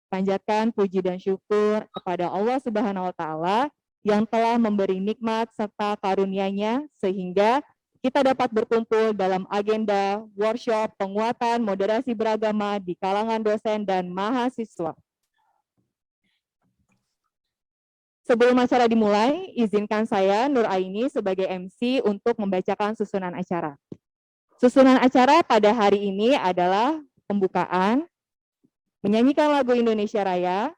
panjatkan puji dan syukur kepada Allah Subhanahu wa taala yang telah memberi nikmat serta karunia-Nya sehingga kita dapat berkumpul dalam agenda workshop penguatan moderasi beragama di kalangan dosen dan mahasiswa. Sebelum acara dimulai, izinkan saya Nur Aini sebagai MC untuk membacakan susunan acara. Susunan acara pada hari ini adalah pembukaan, menyanyikan lagu Indonesia Raya,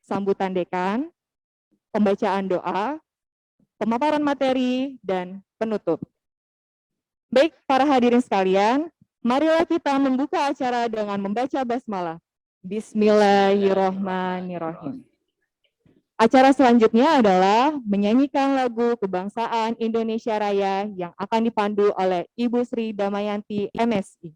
sambutan dekan, pembacaan doa, pemaparan materi, dan penutup. Baik, para hadirin sekalian, marilah kita membuka acara dengan membaca basmalah. Bismillahirrahmanirrahim. Acara selanjutnya adalah menyanyikan lagu Kebangsaan Indonesia Raya yang akan dipandu oleh Ibu Sri Damayanti, MSI.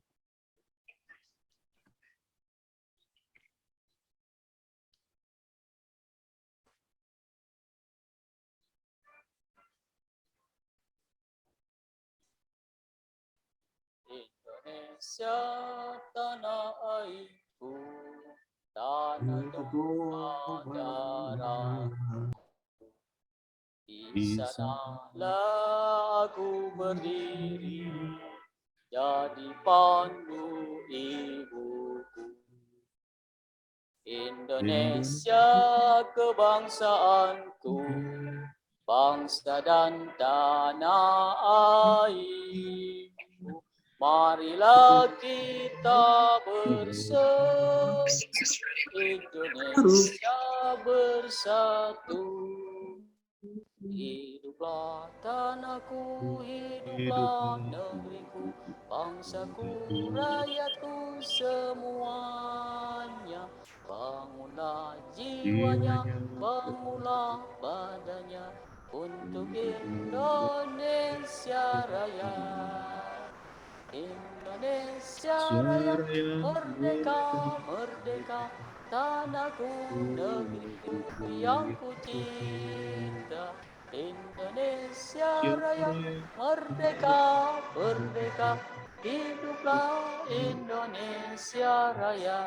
Indonesia tanah airku, tanah tumpah darah. Di sanalah aku berdiri, jadi pandu ibuku. Indonesia kebangsaanku, bangsa dan tanah air. Marilah kita bersatu, Indonesia bersatu. Hiduplah tanahku, hiduplah negeriku, bangsaku, rakyatku semuanya. Bangunlah jiwanya, bangunlah badannya untuk Indonesia Raya. Indonesia Raya, merdeka, merdeka, tanahku, negeriku yang ku cinta. Indonesia Raya, merdeka, merdeka, hiduplah Indonesia Raya.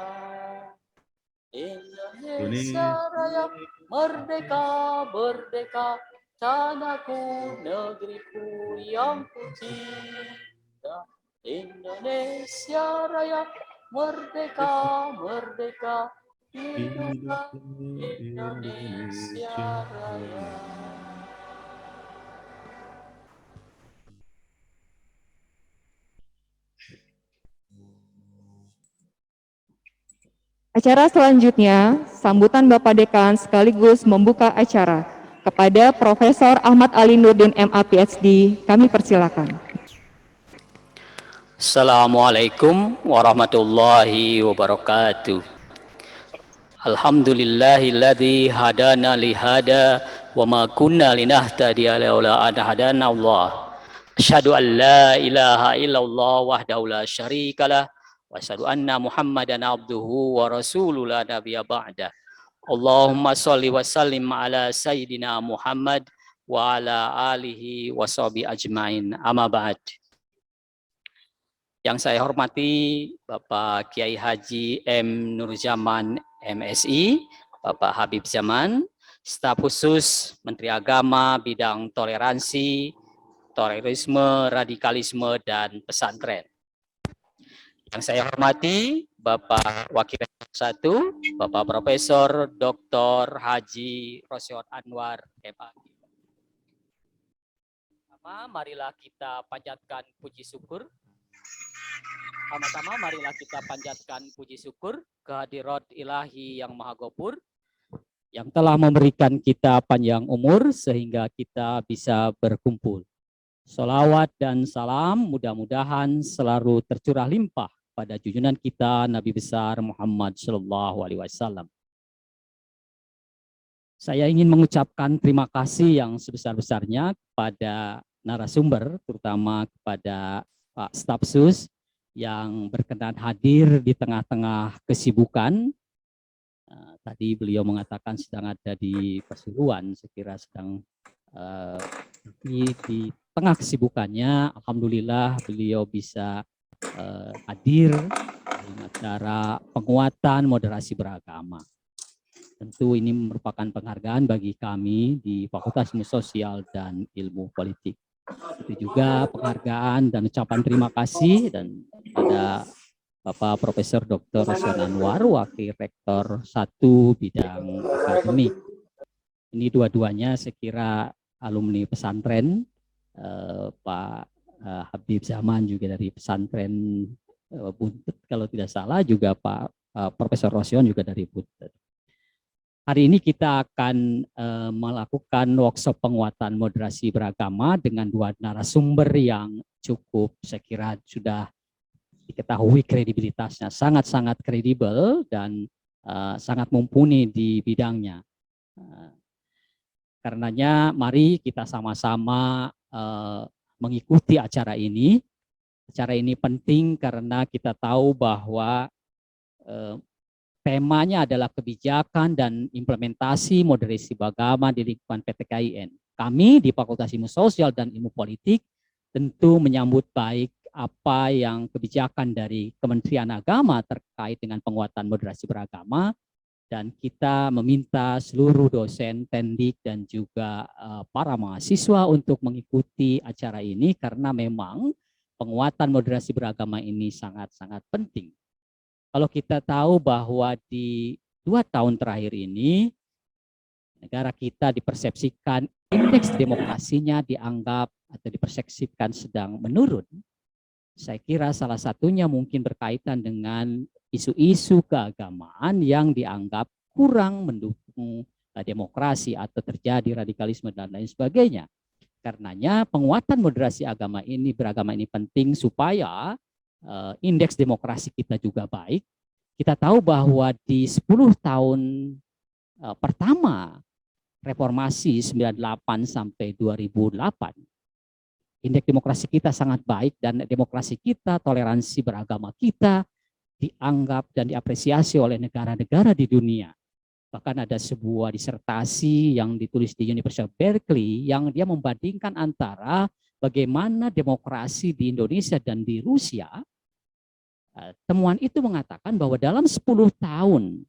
Indonesia Raya, merdeka, merdeka, tanahku, negeriku yang ku cinta. Indonesia Raya, merdeka, merdeka, hiduplah Indonesia Raya. Acara selanjutnya, sambutan Bapak Dekan sekaligus membuka acara. Kepada Profesor Ahmad Ali Nurdin MA PhD, kami persilakan. Assalamualaikum warahmatullahi wabarakatuh. Alhamdulillahilladzi hadana lihada wa ma kunna linahtadiya laula an hadana Allah. Asyhadu an la ilaha illallah wahdahu la syarikalah wa asyhadu anna Muhammadan abduhu wa rasuluhu la nabiyya ba'da. Allahumma shalli wa sallim ala sayyidina Muhammad wa ala alihi wa sahbihi ajmain. Amma ba'd. Yang saya hormati Bapak Kiai Haji M. Nurjaman MSI, Bapak Habib Zaman, staf khusus Menteri Agama bidang toleransi, terorisme, radikalisme, dan pesantren. Yang saya hormati Bapak Wakil 1, Bapak Profesor Dr. Haji Rosyad Anwar MAG. Marilah kita panjatkan puji syukur. Pertama-tama marilah kita panjatkan puji syukur kehadirat ilahi yang maha gopur yang telah memberikan kita panjang umur sehingga kita bisa berkumpul. Salawat dan salam mudah-mudahan selalu tercurah limpah pada junjungan kita Nabi besar Muhammad SAW. Saya ingin mengucapkan terima kasih yang sebesar-besarnya kepada narasumber, terutama kepada Pak Stafsus yang berkenan hadir di tengah-tengah kesibukan. Tadi beliau mengatakan sedang ada di Pasuruan, saya kira sedang di tengah kesibukannya. Alhamdulillah beliau bisa hadir dalam acara penguatan moderasi beragama. Tentu ini merupakan penghargaan bagi kami di Fakultas Ilmu Sosial dan Ilmu Politik. Itu juga penghargaan dan ucapan terima kasih dan pada Bapak Profesor Dr. Rosyan Anwar, Wakil Rektor 1 bidang akademik. Ini dua-duanya saya kira alumni pesantren, Pak Habib Zaman juga dari pesantren Buntut, kalau tidak salah juga Pak Profesor Rosyan juga dari Buntut. Hari ini kita akan melakukan workshop penguatan moderasi beragama dengan dua narasumber yang cukup saya kira sudah diketahui kredibilitasnya, sangat-sangat kredibel dan sangat mumpuni di bidangnya. Karenanya mari kita sama-sama mengikuti acara ini. Acara ini penting karena kita tahu bahwa temanya adalah kebijakan dan implementasi moderasi beragama di lingkungan PTKIN. Kami di Fakultas Ilmu Sosial dan Ilmu Politik tentu menyambut baik apa yang kebijakan dari Kementerian Agama terkait dengan penguatan moderasi beragama, dan kita meminta seluruh dosen, tendik, dan juga para mahasiswa untuk mengikuti acara ini karena memang penguatan moderasi beragama ini sangat-sangat penting. Kalau kita tahu bahwa di 2 tahun terakhir ini, negara kita dipersepsikan indeks demokrasinya dianggap atau dipersepsikan sedang menurun. Saya kira salah satunya mungkin berkaitan dengan isu-isu keagamaan yang dianggap kurang mendukung demokrasi atau terjadi radikalisme dan lain sebagainya. Karenanya penguatan moderasi beragama ini penting supaya indeks demokrasi kita juga baik. Kita tahu bahwa di 10 tahun pertama reformasi 98 sampai 2008, indeks demokrasi kita sangat baik dan demokrasi kita, toleransi beragama kita dianggap dan diapresiasi oleh negara-negara di dunia. Bahkan ada sebuah disertasi yang ditulis di University of Berkeley yang dia membandingkan antara bagaimana demokrasi di Indonesia dan di Rusia. Temuan itu mengatakan bahwa dalam 10 tahun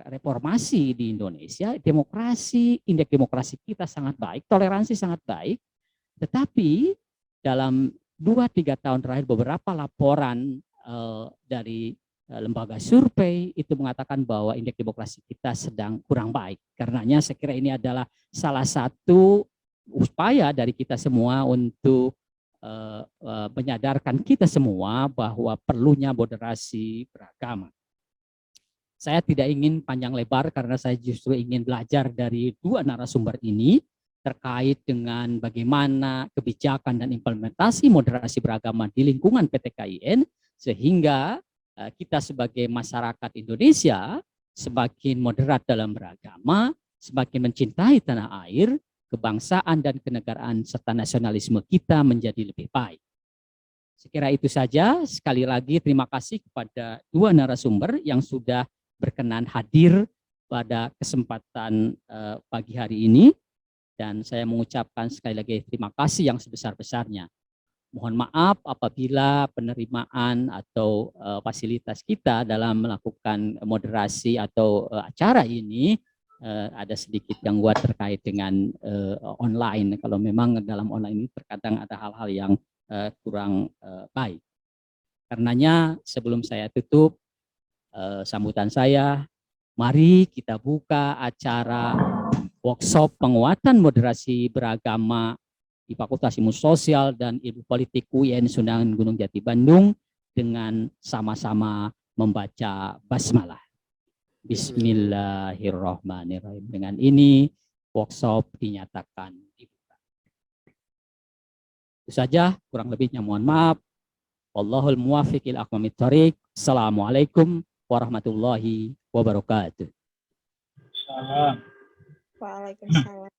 reformasi di Indonesia, indeks demokrasi kita sangat baik, toleransi sangat baik, tetapi dalam 2-3 tahun terakhir beberapa laporan dari lembaga survei itu mengatakan bahwa indeks demokrasi kita sedang kurang baik. Karenanya saya kira ini adalah salah satu upaya dari kita semua untuk menyadarkan kita semua bahwa perlunya moderasi beragama. Saya tidak ingin panjang lebar karena saya justru ingin belajar dari dua narasumber ini terkait dengan bagaimana kebijakan dan implementasi moderasi beragama di lingkungan PTKIN sehingga kita sebagai masyarakat Indonesia semakin moderat dalam beragama, semakin mencintai tanah air, kebangsaan dan kenegaraan serta nasionalisme kita menjadi lebih baik. Sekira itu saja. Sekali lagi terima kasih kepada dua narasumber yang sudah berkenan hadir pada kesempatan pagi hari ini. Dan saya mengucapkan sekali lagi terima kasih yang sebesar-besarnya. Mohon maaf apabila penerimaan atau fasilitas kita dalam melakukan moderasi atau acara ini ada sedikit gangguan terkait dengan online. Kalau memang dalam online ini terkadang ada hal-hal yang kurang baik. Karenanya sebelum saya tutup sambutan saya, mari kita buka acara workshop penguatan moderasi beragama di Fakultas Ilmu Sosial dan Ilmu Politik UIN Sunan Gunung Jati Bandung dengan sama-sama membaca basmalah. Bismillahirrahmanirrahim. Dengan ini workshop dinyatakan dibuka. Itu saja, kurang lebihnya mohon maaf. Wallahul muwaffiq ila aqwamit thoriq. Assalamualaikum warahmatullahi wabarakatuh. Salam. Waalaikumsalam.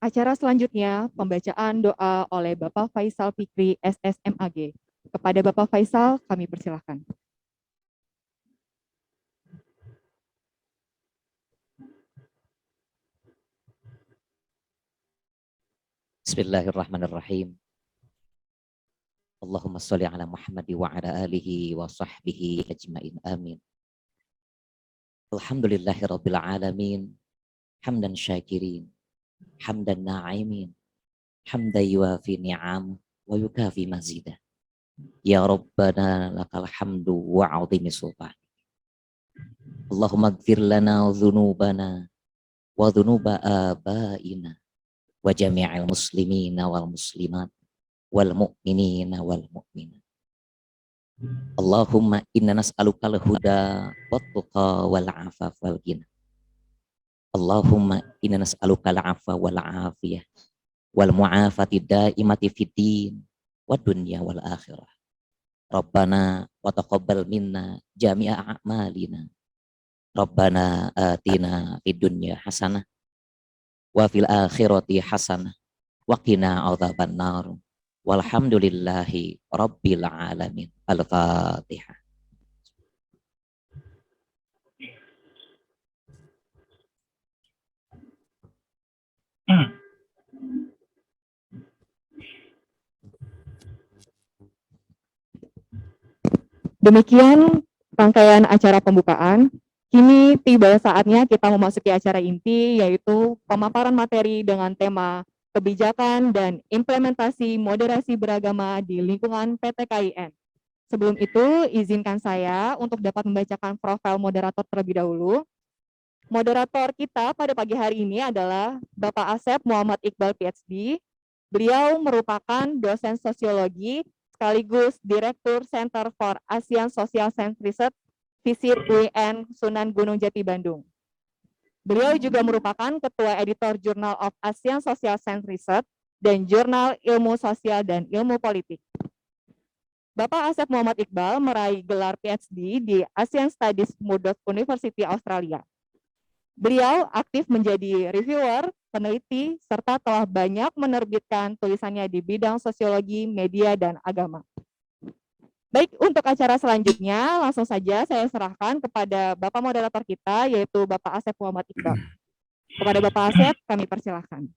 Acara selanjutnya, pembacaan doa oleh Bapak Faisal Fikri, SSMAG. Kepada Bapak Faisal, kami persilahkan. Bismillahirrahmanirrahim. Allahumma sholli ala Muhammad wa ala alihi wa sahbihi ajmain. Amin. Alhamdulillahi rabbil alamin. Hamdan syakirin. Hamdan na'imin. Hamdan yuafi ni'am wa yukafi mazidah. Ya Rabbana lakal hamdu wa 'azimi sultan. Allahumma ighfir lana dhunubana wa dhunuba abaina wa jami'al muslimina wal muslimat wal mu'minina wal mu'minat. Allahumma inna nas'alukal huda wat tuqa wal afaf wal ghina. Allahumma inna nas'alukal afa wal afiyah wal mu'afati daimati fid din wad dunya wal akhirah. Rabbana wa taqabbal minna jami'a a'malina. Rabbana atina fid dunya hasanah wa fil akhirati hasanah wa qina adzaban nar. Walhamdulillahi rabbil alamin. Al-Fatihah. Demikian rangkaian acara pembukaan. Kini tiba saatnya kita memasuki acara inti, yaitu pemaparan materi dengan tema kebijakan dan implementasi moderasi beragama di lingkungan PTKIN. Sebelum itu, izinkan saya untuk dapat membacakan profil moderator terlebih dahulu. Moderator kita pada pagi hari ini adalah Bapak Asep Muhammad Iqbal, PhD. Beliau merupakan dosen sosiologi sekaligus Direktur Center for Asian Social Science Research, Visip UIN Sunan Gunung Jati, Bandung. Beliau juga merupakan Ketua Editor Journal of Asian Social Science Research dan Jurnal Ilmu Sosial dan Ilmu Politik. Bapak Asep Muhammad Iqbal meraih gelar PhD di Asian Studies Murdoch University, Australia. Beliau aktif menjadi reviewer, peneliti, serta telah banyak menerbitkan tulisannya di bidang sosiologi, media, dan agama. Baik, untuk acara selanjutnya, langsung saja saya serahkan kepada Bapak moderator kita, yaitu Bapak Asep Muhammad Iqbal. Kepada Bapak Asep, kami persilahkan.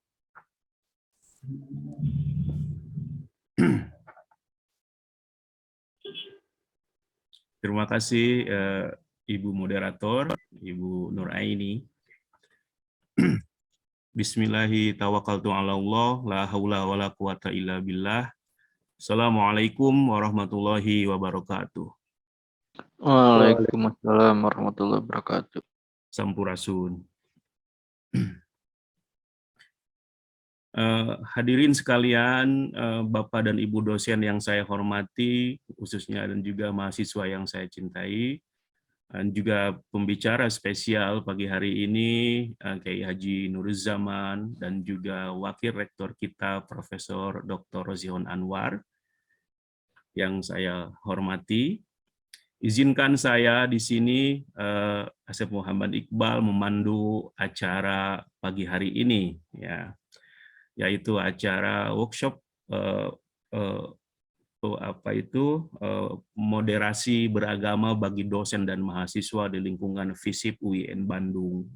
Terima kasih Ibu Moderator, Ibu Nur Aini. Bismillahi tawakkaltu ala Allah, la haula wa la quwata illa billah. Assalamualaikum warahmatullahi wabarakatuh. Waalaikumsalam warahmatullahi wabarakatuh. Sampurasun. Hadirin sekalian, Bapak dan Ibu dosen yang saya hormati, khususnya dan juga mahasiswa yang saya cintai, dan juga pembicara spesial pagi hari ini, Kiai Haji Nuruzzaman, dan juga Wakil Rektor kita, Profesor Dr. Rozihon Anwar, yang saya hormati. Izinkan saya di sini, Asep Muhammad Iqbal, memandu acara pagi hari ini, ya, yaitu acara workshop moderasi beragama bagi dosen dan mahasiswa di lingkungan Visip UIN Bandung.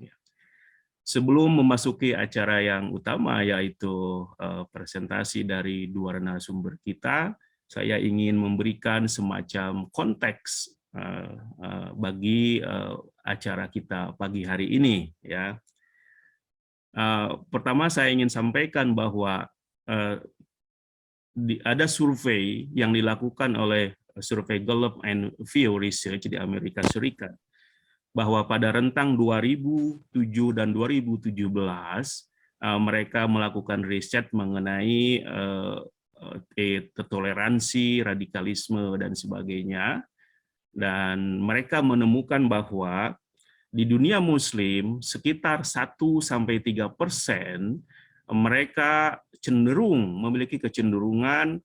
Sebelum memasuki acara yang utama, yaitu presentasi dari dua narasumber kita, saya ingin memberikan semacam konteks bagi acara kita pagi hari ini. Ya, pertama saya ingin sampaikan bahwa ada survei yang dilakukan oleh survei Gallup and Pew Research di Amerika Serikat, bahwa pada rentang 2007 dan 2017 mereka melakukan riset mengenai toleransi, radikalisme, dan sebagainya, dan mereka menemukan bahwa di dunia Muslim sekitar 1-3% mereka cenderung memiliki kecenderungan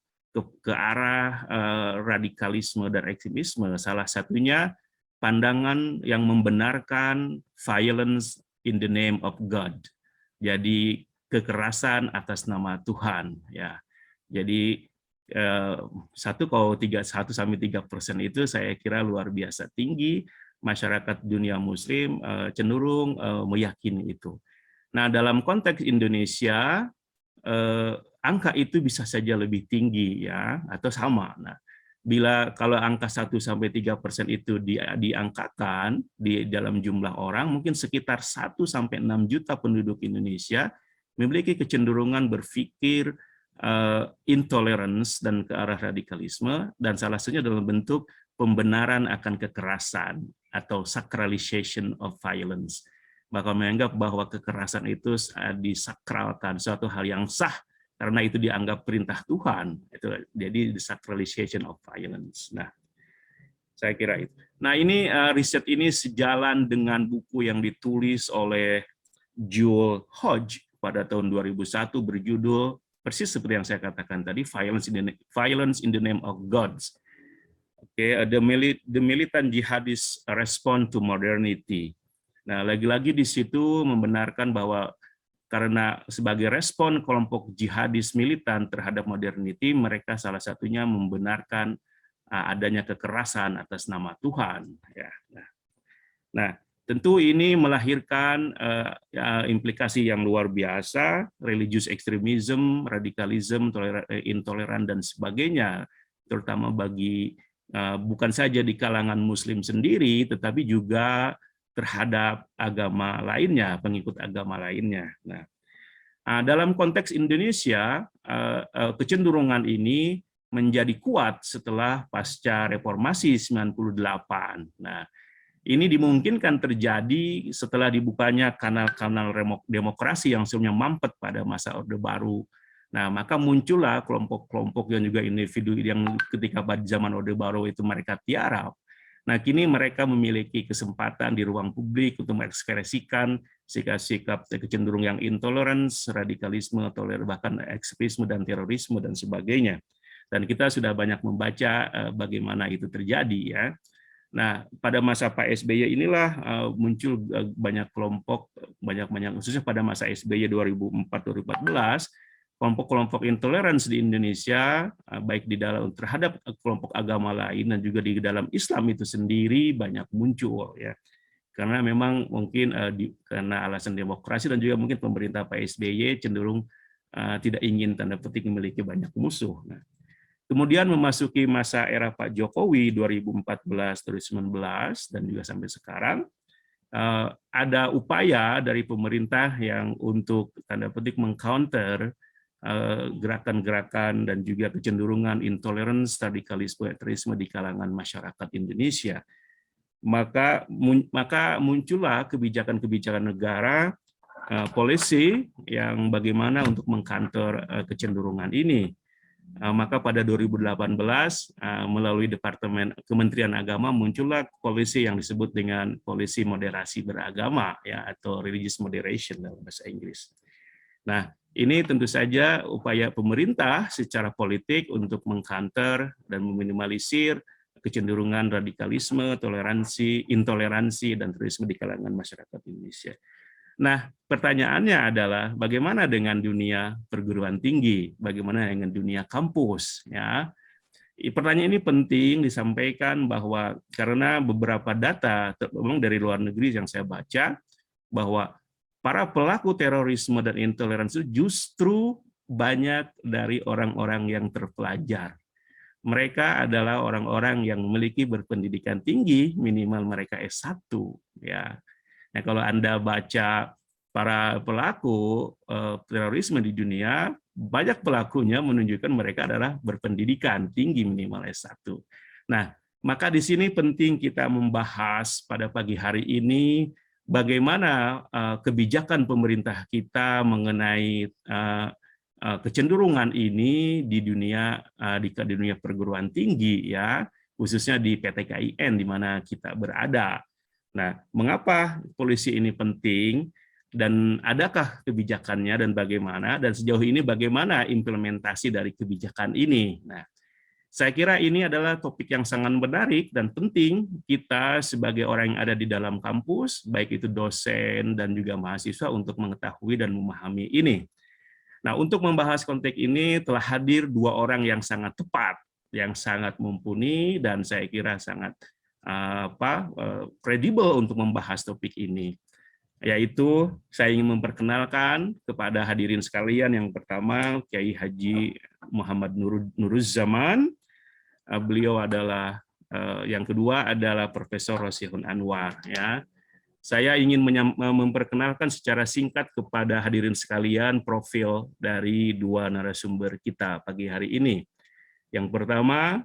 ke arah radikalisme dan ekstremisme. Salah satunya pandangan yang membenarkan violence in the name of God. Jadi kekerasan atas nama Tuhan. Ya, jadi 1-3% itu saya kira luar biasa tinggi. Masyarakat dunia Muslim cenderung meyakini itu. Nah, dalam konteks Indonesia, angka itu bisa saja lebih tinggi ya atau sama. Nah, kalau angka 1-3% itu diangkatkan di dalam jumlah orang, mungkin sekitar 1-6 juta penduduk Indonesia memiliki kecenderungan berpikir intolerance dan ke arah radikalisme, dan salah satunya dalam bentuk pembenaran akan kekerasan atau sacralization of violence. Maka menganggap bahwa kekerasan itu disakralkan, suatu hal yang sah karena itu dianggap perintah Tuhan. Itu jadi the sacralization of violence. Nah, saya kira itu. Nah, ini riset ini sejalan dengan buku yang ditulis oleh Joel Hodge pada tahun 2001 berjudul persis seperti yang saya katakan tadi, Violence in the Name of Gods. The Militant Jihadist Response to Modernity. Nah, lagi-lagi di situ membenarkan bahwa karena sebagai respon kelompok jihadis militan terhadap modernity, mereka salah satunya membenarkan adanya kekerasan atas nama Tuhan. Ya. Nah, tentu ini melahirkan implikasi yang luar biasa, religious extremism, radikalisme, intoleran, dan sebagainya, terutama bagi bukan saja di kalangan Muslim sendiri, tetapi juga terhadap agama lainnya, pengikut agama lainnya. Nah, dalam konteks Indonesia, kecenderungan ini menjadi kuat setelah pasca reformasi 98. Nah, ini dimungkinkan terjadi setelah dibukanya kanal-kanal demokrasi yang sebelumnya mampet pada masa Orde Baru. Nah, maka muncullah kelompok-kelompok yang juga individu yang ketika pada zaman Orde Baru itu mereka tiarap. Nah, kini mereka memiliki kesempatan di ruang publik untuk mengekspresikan sikap-sikap kecenderung yang intoleransi, radikalisme, bahkan ekstremisme dan terorisme dan sebagainya. Dan kita sudah banyak membaca bagaimana itu terjadi ya. Nah, pada masa Pak SBY inilah muncul banyak kelompok, banyak khususnya pada masa SBY 2004-2014, kelompok-kelompok intoleransi di Indonesia, baik di dalam terhadap kelompok agama lain dan juga di dalam Islam itu sendiri banyak muncul ya. Karena memang mungkin karena alasan demokrasi dan juga mungkin pemerintah Pak SBY cenderung tidak ingin tanda petik memiliki banyak musuh. Nah, kemudian memasuki masa era Pak Jokowi 2014-2019 dan juga sampai sekarang, ada upaya dari pemerintah yang untuk tanda petik mengcounter gerakan-gerakan dan juga kecenderungan intoleransi, radikalisme, terorisme di kalangan masyarakat Indonesia. Maka muncullah kebijakan-kebijakan negara, polisi yang bagaimana untuk mengcounter kecenderungan ini. Maka pada 2018 melalui Departemen Kementerian Agama muncullah polisi yang disebut dengan polisi moderasi beragama ya, atau religious moderation dalam bahasa Inggris. Nah, ini tentu saja upaya pemerintah secara politik untuk mengcounter dan meminimalisir kecenderungan radikalisme, intoleransi dan terorisme di kalangan masyarakat Indonesia. Nah, pertanyaannya adalah bagaimana dengan dunia perguruan tinggi, bagaimana dengan dunia kampus, ya? Pertanyaan ini penting disampaikan bahwa karena beberapa data, memang dari luar negeri yang saya baca, bahwa para pelaku terorisme dan intoleransi justru banyak dari orang-orang yang terpelajar. Mereka adalah orang-orang yang memiliki berpendidikan tinggi, minimal mereka S1, ya. Nah, kalau Anda baca para pelaku terorisme di dunia, banyak pelakunya menunjukkan mereka adalah berpendidikan tinggi minimal S1. Nah, maka di sini penting kita membahas pada pagi hari ini bagaimana kebijakan pemerintah kita mengenai kecenderungan ini di dunia perguruan tinggi ya, khususnya di PTKIN di mana kita berada. Nah, mengapa polisi ini penting dan adakah kebijakannya dan bagaimana, dan sejauh ini bagaimana implementasi dari kebijakan ini. Nah, saya kira ini adalah topik yang sangat menarik dan penting kita sebagai orang yang ada di dalam kampus, baik itu dosen dan juga mahasiswa untuk mengetahui dan memahami ini. Nah, untuk membahas konteks ini telah hadir dua orang yang sangat tepat, yang sangat mumpuni dan saya kira sangat kredibel untuk membahas topik ini. yaitu saya ingin memperkenalkan kepada hadirin sekalian yang pertama Kiai Haji Muhammad Nuruzzaman. Beliau adalah yang kedua adalah Profesor Rosihun Anwar. Ya, saya ingin memperkenalkan secara singkat kepada hadirin sekalian profil dari dua narasumber kita pagi hari ini. Yang pertama,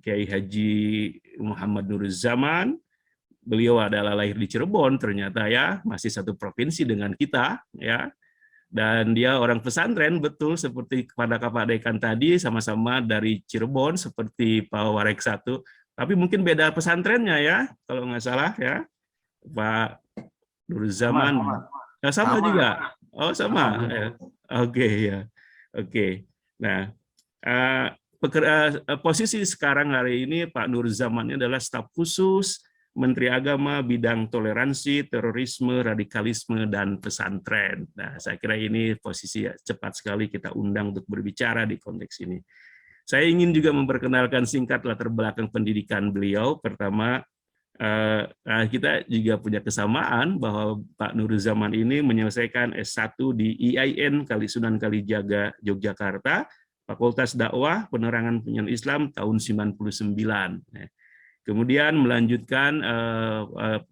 Kiai Haji Muhammad Nuruzzaman. Beliau adalah lahir di Cirebon, ternyata ya, masih satu provinsi dengan kita, ya. Dan dia orang pesantren, betul seperti kepada Pak Dekan tadi, sama-sama dari Cirebon, seperti Pak Warek satu. Tapi mungkin beda pesantrennya ya, kalau nggak salah ya, Pak Nuruzzaman. Sama juga. Oh sama. Ya. Oke ya. Oke. Nah. Posisi sekarang hari ini Pak Nuruzzaman adalah staf khusus Menteri Agama bidang toleransi, terorisme, radikalisme, dan pesantren. Nah, saya kira ini posisi cepat sekali kita undang untuk berbicara di konteks ini. Saya ingin juga memperkenalkan singkat latar belakang pendidikan beliau. Pertama, kita juga punya kesamaan bahwa Pak Nuruzzaman ini menyelesaikan S1 di IAIN Sunan Kalijaga, Yogyakarta, Fakultas Dakwah Penerangan Penyiaran Islam tahun 99. Kemudian melanjutkan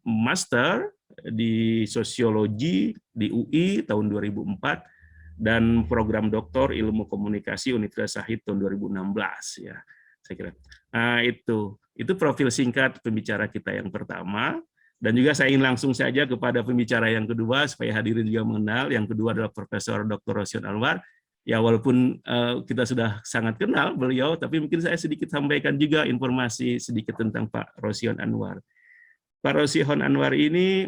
master di sosiologi di UI tahun 2004 dan program doktor ilmu komunikasi Universitas Syahid tahun 2016 ya. Saya kira. Nah, itu profil singkat pembicara kita yang pertama. Dan juga saya ingin langsung saja kepada pembicara yang kedua supaya hadirin juga mengenal. Yang kedua adalah Profesor Dr. Rosihun Anwar. Ya walaupun kita sudah sangat kenal beliau, tapi mungkin saya sedikit sampaikan juga informasi sedikit tentang Pak Rosihun Anwar. Pak Rosihun Anwar ini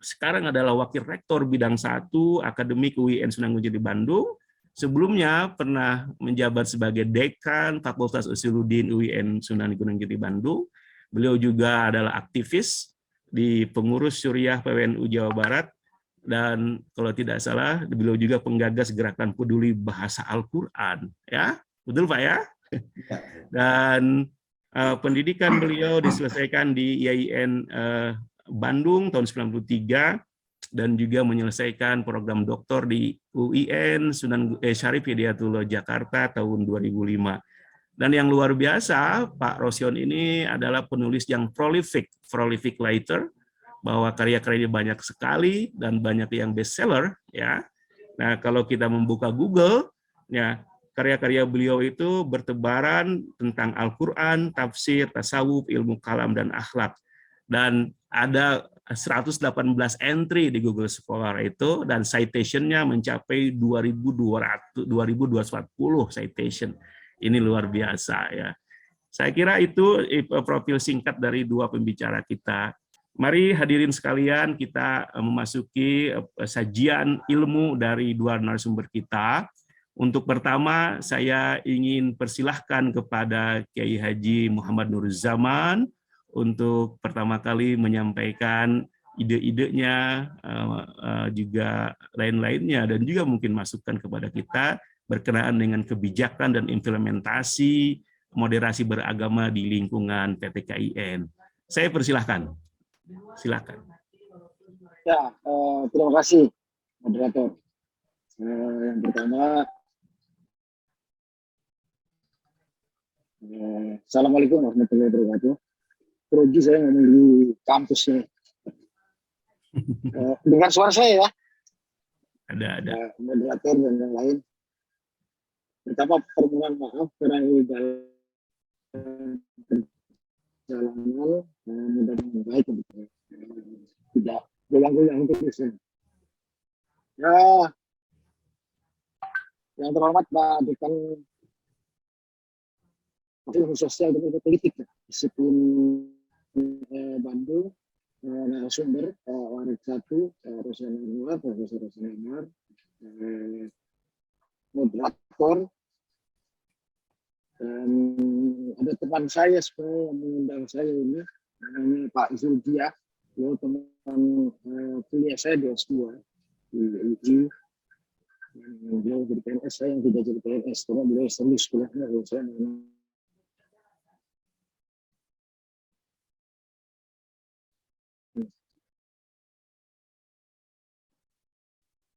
sekarang adalah Wakil Rektor Bidang 1 Akademik UIN Sunan Gunung Jati Bandung. Sebelumnya pernah menjabat sebagai Dekan Fakultas Usuluddin UIN Sunan Gunung Jati Bandung. Beliau juga adalah aktivis di pengurus Syuriah PWNU Jawa Barat. Dan kalau tidak salah, beliau juga penggagas gerakan peduli bahasa Al-Quran. Ya, betul Pak ya? Dan pendidikan beliau diselesaikan di IAIN Bandung tahun 93 dan juga menyelesaikan program doktor di UIN Syarif Hidayatullah Jakarta tahun 2005. Dan yang luar biasa, Pak Rosihun ini adalah penulis yang prolific writer, bahwa karya-karyanya banyak sekali dan banyak yang bestseller ya. Nah, kalau kita membuka Google ya, karya-karya beliau itu bertebaran tentang Al-Qur'an, tafsir, tasawuf, ilmu kalam dan akhlak. Dan ada 118 entry di Google Scholar itu dan citation-nya mencapai 2.240 citation. Ini luar biasa ya. Saya kira itu profil singkat dari dua pembicara kita. Mari hadirin sekalian kita memasuki sajian ilmu dari dua narasumber kita. Untuk pertama saya ingin persilahkan kepada Kiai Haji Muhammad Nuruzzaman untuk pertama kali menyampaikan ide-idenya, juga lain-lainnya, dan juga mungkin masukan kepada kita berkenaan dengan kebijakan dan implementasi moderasi beragama di lingkungan PTKIN. Saya persilahkan. Silakan. Ya, terima kasih moderator. Yang pertama, Assalamualaikum warahmatullahi wabarakatuh. Grogi saya ngomong di kampus ini. Dengar suara saya ya? Ada. Moderator dan yang lain. Pertama, permohonan maaf karena ini perjalanan mudah-mudahan baik, tidak goyang-goyang terus. Ya, yang terhormat Pak Dekan Ilmu Sosial dan Ilmu Politik disiplin Bandung, narasumber Warek 1, Rosihun Anwar, Profesor Rosihun Anwar, moderator, dan ada teman saya sebenarnya yang mengundang saya ini, namanya Pak Zuldia, beliau teman kuliah saya di S2 di UI. Beliau jadi PNS, saya yang tidak jadi PNS, karena beliau serius kuliahnya, kalau saya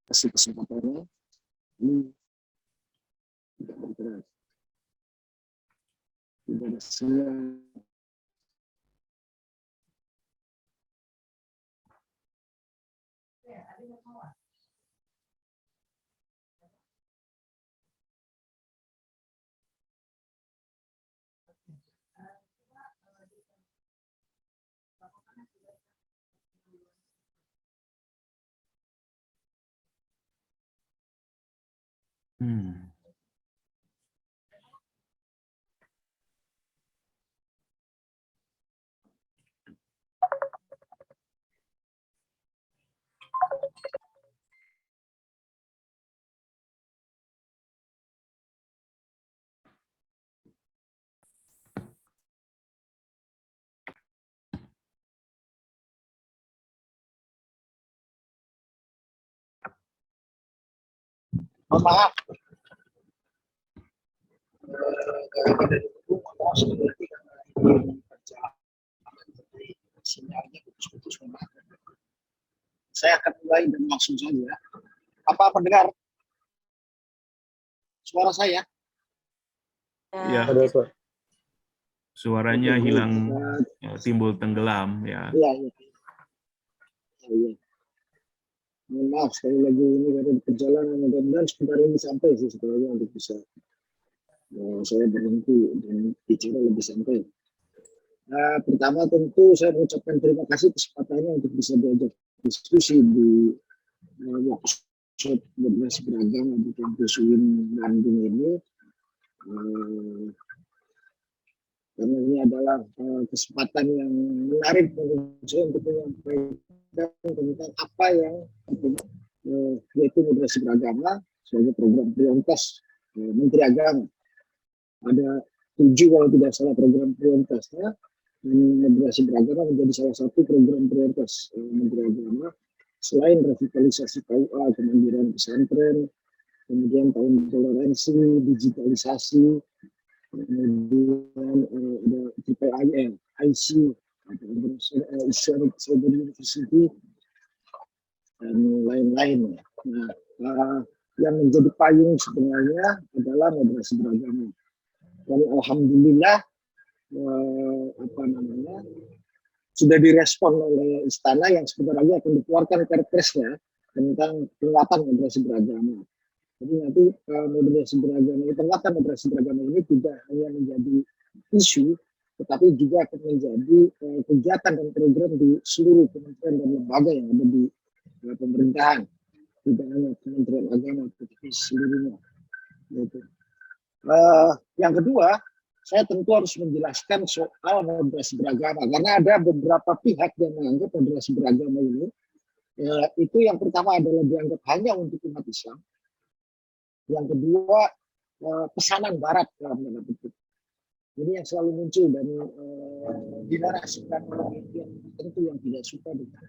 kasih kesempatannya. Ini tidak bergerak. Tidak ada semua. Mohon maaf. Sinyalnya putus-putus. Saya akan mulai dan langsung saja. Apa pendengar suara saya? Ya. Suaranya hilang, timbul tenggelam ya. Iya. Mohon maaf sekali lagi, ini ada di perjalanan, mudah-mudahan sebentar ini sampai sih sebenarnya untuk bisa saya berhenti dan bicara lebih santai. Pertama tentu saya mengucapkan terima kasih kesempatannya untuk bisa diajak diskusi di workshop moderasi beragama di kampus UIN Bandung ini. Karena ini adalah kesempatan yang menarik menurut saya untuk menyampaikan tentang apa yang yaitu moderasi beragama sebagai program prioritas Menteri Agama. Ada 7 kalau tidak salah program prioritasnya, moderasi beragama menjadi salah satu program prioritas Menteri Agama. Selain revitalisasi KUA, kemandirian pesantren, kemudian tahun toleransi, digitalisasi, kemudian ada TPIN, IC, Islamic Cyber University, dan lain-lain. Nah, yang menjadi payung sebenarnya adalah moderasi beragama. Dan alhamdulillah sudah direspon oleh istana yang sebenarnya akan dikeluarkan perpresnya tentang penguatan moderasi beragama. Jadi nanti moderasi beragama ini, penguatan moderasi beragama ini tidak hanya menjadi isu, tetapi juga akan menjadi kegiatan dan program di seluruh kementerian dan lembaga yang ada di pemerintahan, tidak hanya Kementerian Agama, tetapi seluruhnya. Gitu. Yang kedua, saya tentu harus menjelaskan soal moderasi beragama, karena ada beberapa pihak yang menganggap moderasi beragama ini, itu yang pertama adalah dianggap hanya untuk umat Islam. Yang kedua, pesanan Barat dalam tanda petik. Ini yang selalu muncul dan dinarasikan oleh yang tentu yang tidak suka dengan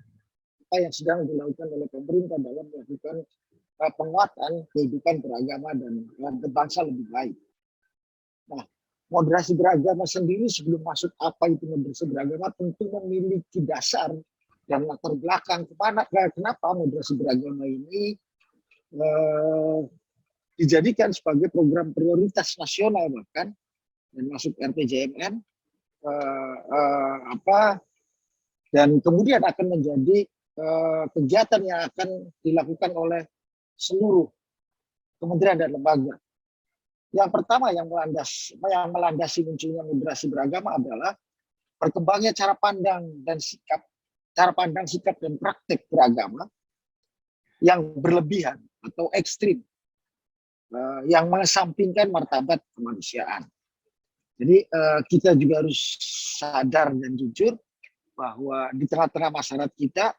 apa yang sedang dilakukan oleh pemerintah dalam melakukan penguatan kehidupan beragama dan berbangsa lebih baik. Nah, moderasi beragama sendiri sebelum masuk apa itu moderasi beragama tentu memiliki dasar dan latar belakang kenapa moderasi beragama ini dijadikan sebagai program prioritas nasional bahkan dan masuk RPJMN dan kemudian akan menjadi kegiatan yang akan dilakukan oleh seluruh kementerian dan lembaga. Yang pertama yang melandasi munculnya moderasi beragama adalah berkembangnya cara pandang sikap dan praktek beragama yang berlebihan atau ekstrim, yang mengesampingkan martabat kemanusiaan. Jadi kita juga harus sadar dan jujur bahwa di tengah-tengah masyarakat kita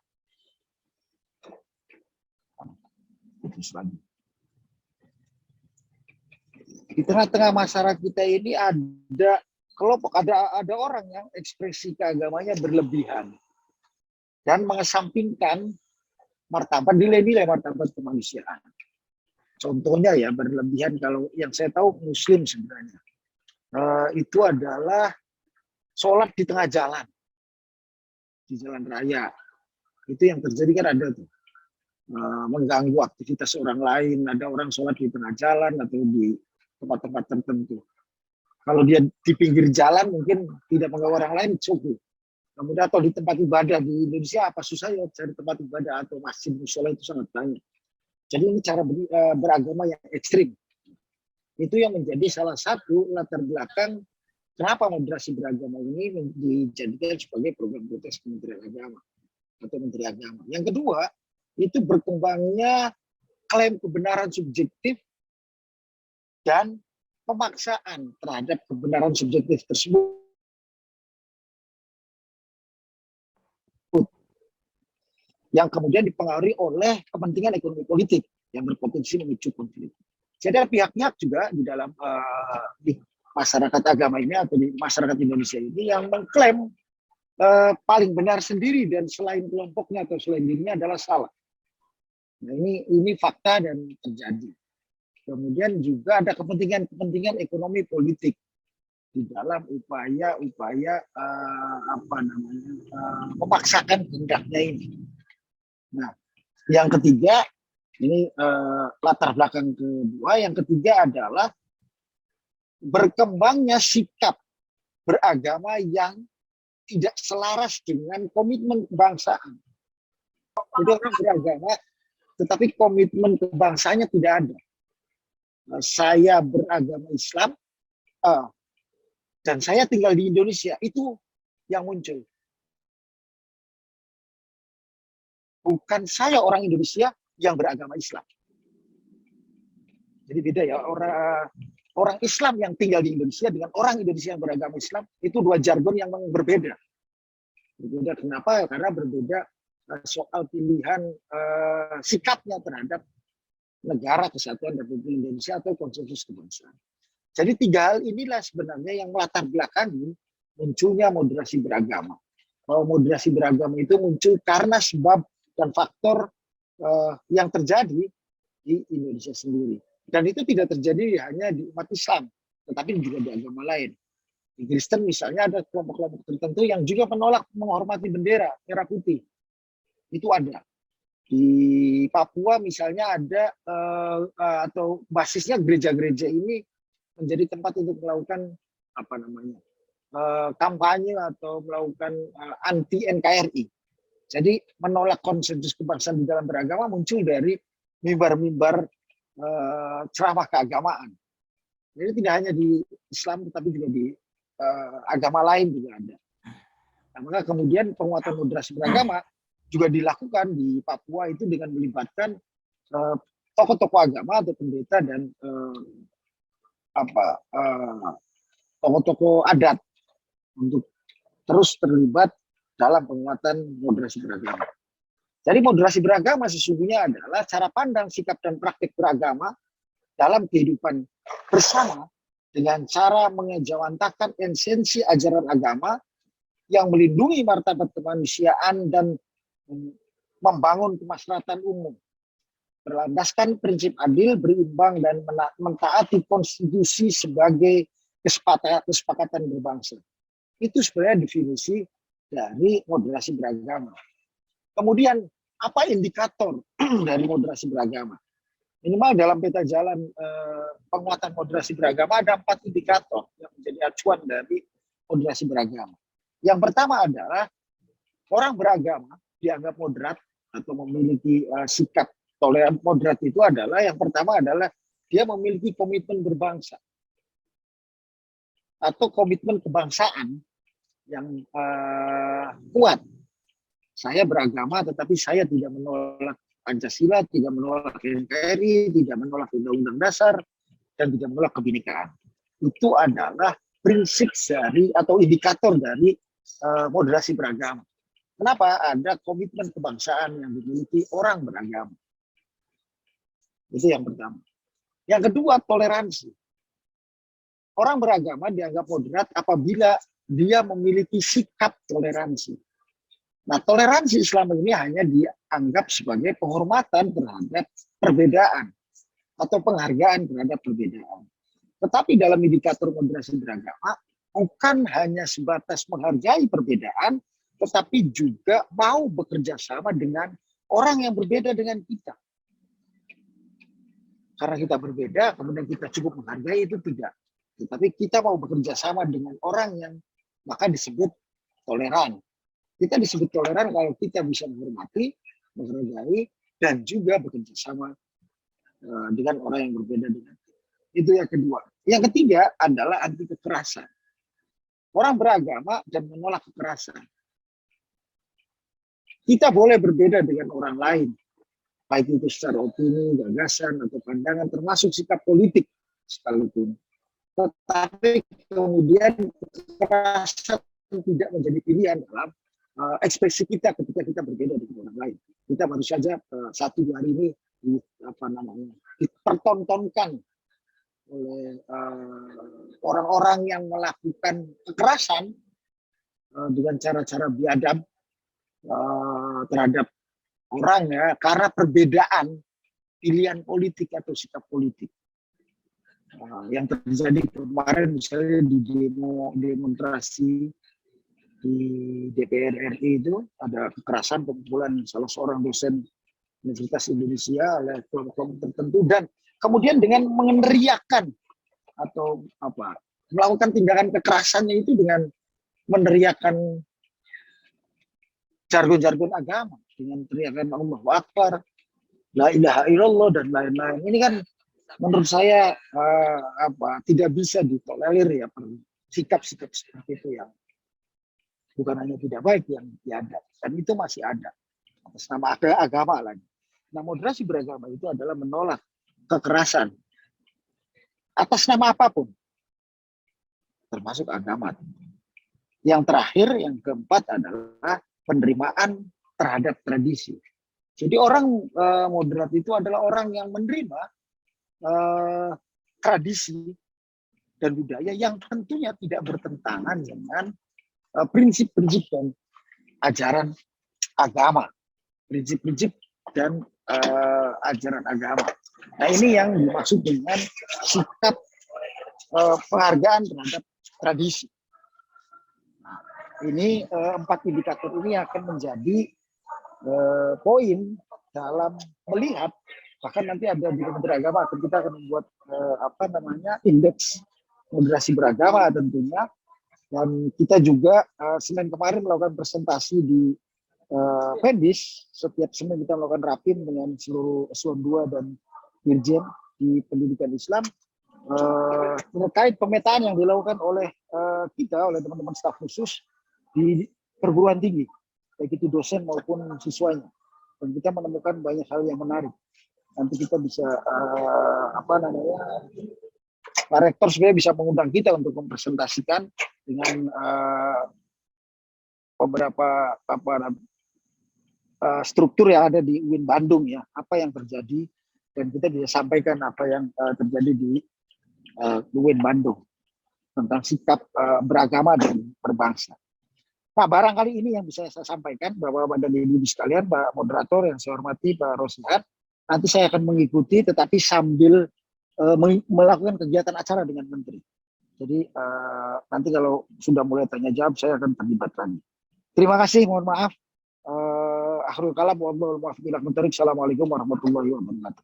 ini ada kelompok, ada orang yang ekspresi keagamanya berlebihan dan mengesampingkan nilai-nilai martabat kemanusiaan. Contohnya ya berlebihan, kalau yang saya tahu Muslim sebenarnya itu adalah sholat di tengah jalan, di jalan raya. Itu yang terjadi kan ada tuh. mengganggu aktivitas orang lain, ada orang sholat di tengah jalan atau di tempat-tempat tertentu. Kalau dia di pinggir jalan mungkin tidak mengganggu orang lain, cukup. Kemudian atau di tempat ibadah di Indonesia, apa susahnya cari tempat ibadah atau masjid musola itu sangat banyak. Jadi ini cara beragama yang ekstrim. Itu yang menjadi salah satu latar belakang kenapa moderasi beragama ini dijadikan sebagai program prioritas Kementerian Agama atau Menteri Agama. Yang kedua, itu berkembangnya klaim kebenaran subjektif dan pemaksaan terhadap kebenaran subjektif tersebut yang kemudian dipengaruhi oleh kepentingan ekonomi politik yang berpotensi memicu konflik. Jadi ada pihak-pihak juga di dalam di masyarakat agama ini atau di masyarakat Indonesia ini yang mengklaim paling benar sendiri dan selain kelompoknya atau selain dirinya adalah salah. Nah, ini fakta dan terjadi. Kemudian juga ada kepentingan ekonomi politik di dalam upaya memaksakan kehendaknya ini. Nah, yang ketiga ini latar belakang kedua. Yang ketiga adalah berkembangnya sikap beragama yang tidak selaras dengan komitmen kebangsaan. Jadi orang beragama, tetapi komitmen kebangsaannya tidak ada. Saya beragama Islam dan saya tinggal di Indonesia, itu yang muncul. Bukan saya orang Indonesia yang beragama Islam. Jadi beda ya, orang Islam yang tinggal di Indonesia dengan orang Indonesia yang beragama Islam, itu dua jargon yang berbeda. Berbeda kenapa? Karena berbeda soal pilihan sikapnya terhadap negara kesatuan Republik Indonesia atau konsensus kebangsaan. Jadi tiga hal inilah sebenarnya yang melatar belakangi munculnya moderasi beragama. Bahwa moderasi beragama itu muncul karena sebab dan faktor yang terjadi di Indonesia sendiri. Dan itu tidak terjadi hanya di umat Islam, tetapi juga di agama lain. Di Kristen misalnya ada kelompok-kelompok tertentu yang juga menolak menghormati bendera merah putih. Itu ada. Di Papua misalnya ada atau basisnya gereja-gereja ini menjadi tempat untuk melakukan kampanye atau melakukan anti NKRI. Jadi menolak konsensus kebangsaan di dalam beragama muncul dari mimbar-mimbar ceramah keagamaan. Jadi tidak hanya di Islam tetapi juga di agama lain juga ada. Nah, maka kemudian penguatan moderasi beragama juga dilakukan di Papua itu dengan melibatkan tokoh-tokoh agama atau pendeta dan tokoh-tokoh adat untuk terus terlibat dalam penguatan moderasi beragama. Jadi moderasi beragama sesungguhnya adalah cara pandang, sikap, dan praktik beragama dalam kehidupan bersama dengan cara mengejawantakan esensi ajaran agama yang melindungi martabat kemanusiaan dan membangun kemaslahatan umum. Berlandaskan prinsip adil, berimbang, dan mentaati konstitusi sebagai kesepakatan berbangsa. Itu sebenarnya definisi dari moderasi beragama. Kemudian, apa indikator dari moderasi beragama? Minimal dalam peta jalan penguatan moderasi beragama ada 4 indikator yang menjadi acuan dari moderasi beragama. Yang pertama adalah orang beragama dianggap moderat atau memiliki sikap toleran. Moderat itu adalah yang pertama adalah dia memiliki komitmen berbangsa atau komitmen kebangsaan yang kuat. Saya beragama tetapi saya tidak menolak Pancasila, tidak menolak NKRI, tidak menolak Undang-Undang Dasar, dan tidak menolak kebinekaan. Itu adalah prinsip dari atau indikator dari moderasi beragama. Kenapa? Ada komitmen kebangsaan yang dimiliki orang beragama. Itu yang pertama. Yang kedua, toleransi. Orang beragama dianggap moderat apabila dia memiliki sikap toleransi. Nah, toleransi Islam ini hanya dianggap sebagai penghormatan terhadap perbedaan atau penghargaan terhadap perbedaan. Tetapi dalam indikator moderasi beragama bukan hanya sebatas menghargai perbedaan, tetapi juga mau bekerja sama dengan orang yang berbeda dengan kita. Karena kita berbeda, kemudian kita cukup menghargai, itu tidak. Tetapi kita mau bekerja sama dengan orang yang maka disebut toleran. Kita disebut toleran kalau kita bisa menghormati, menghargai, dan juga bekerja sama dengan orang yang berbeda dengan kita. Itu yang kedua. Yang ketiga adalah anti kekerasan. Orang beragama dan menolak kekerasan. Kita boleh berbeda dengan orang lain, baik itu secara opini, gagasan, atau pandangan, termasuk sikap politik sekalipun. Tetapi kemudian kekerasan tidak menjadi pilihan dalam ekspresi kita ketika kita berbeda dengan orang lain. Kita baru saja 1-2 hari ini dipertontonkan oleh orang-orang yang melakukan kekerasan dengan cara-cara biadab terhadap orang, ya, karena perbedaan pilihan politik atau sikap politik. Yang terjadi kemarin misalnya di demonstrasi di DPR RI itu ada kekerasan pemukulan salah seorang dosen Universitas Indonesia oleh kelompok tertentu, dan kemudian dengan meneriakkan atau melakukan tindakan kekerasannya itu dengan meneriakkan jargon-jargon agama, dengan teriakan Allahu Akbar, La ilaha illallah, dan lain-lain. Ini kan menurut saya tidak bisa ditolerir, ya, sikap-sikap seperti itu yang bukan hanya tidak baik, yang tiada, dan itu masih ada atas nama agama lagi. Nah, moderasi beragama itu adalah menolak kekerasan atas nama apapun, termasuk agama. Yang terakhir, yang keempat adalah penerimaan terhadap tradisi. Jadi orang moderat itu adalah orang yang menerima tradisi dan budaya yang tentunya tidak bertentangan dengan prinsip-prinsip dan ajaran agama, prinsip-prinsip dan ajaran agama. Nah, ini yang dimaksud dengan sikap penghargaan terhadap tradisi. Nah, ini 4 indikator ini akan menjadi poin dalam melihat, bahkan nanti ada di Kementerian Agama kita akan membuat indeks moderasi beragama tentunya, dan kita juga Senin kemarin melakukan presentasi di Pendis. Setiap Senin kita melakukan rapim dengan seluruh eselon 2 dan dirjen di pendidikan Islam terkait pemetaan yang dilakukan oleh oleh teman-teman staf khusus di perguruan tinggi, baik itu dosen maupun siswanya, dan kita menemukan banyak hal yang menarik. Nanti kita bisa Pak Rektor sebenarnya bisa mengundang kita untuk mempresentasikan dengan beberapa struktur yang ada di UIN Bandung, ya, apa yang terjadi, dan kita bisa sampaikan apa yang terjadi di UIN Bandung tentang sikap beragama dan berbangsa. Nah, barangkali ini yang bisa saya sampaikan, Bapak-Bapak dan Ibu sekalian, Pak Moderator yang saya hormati, Pak Roslihan. Nanti saya akan mengikuti, tetapi sambil melakukan kegiatan acara dengan Menteri. Jadi nanti kalau sudah mulai tanya jawab, saya akan terlibat lagi. Terima kasih, mohon maaf. Akhirul kalam, Assalamualaikum warahmatullahi wabarakatuh.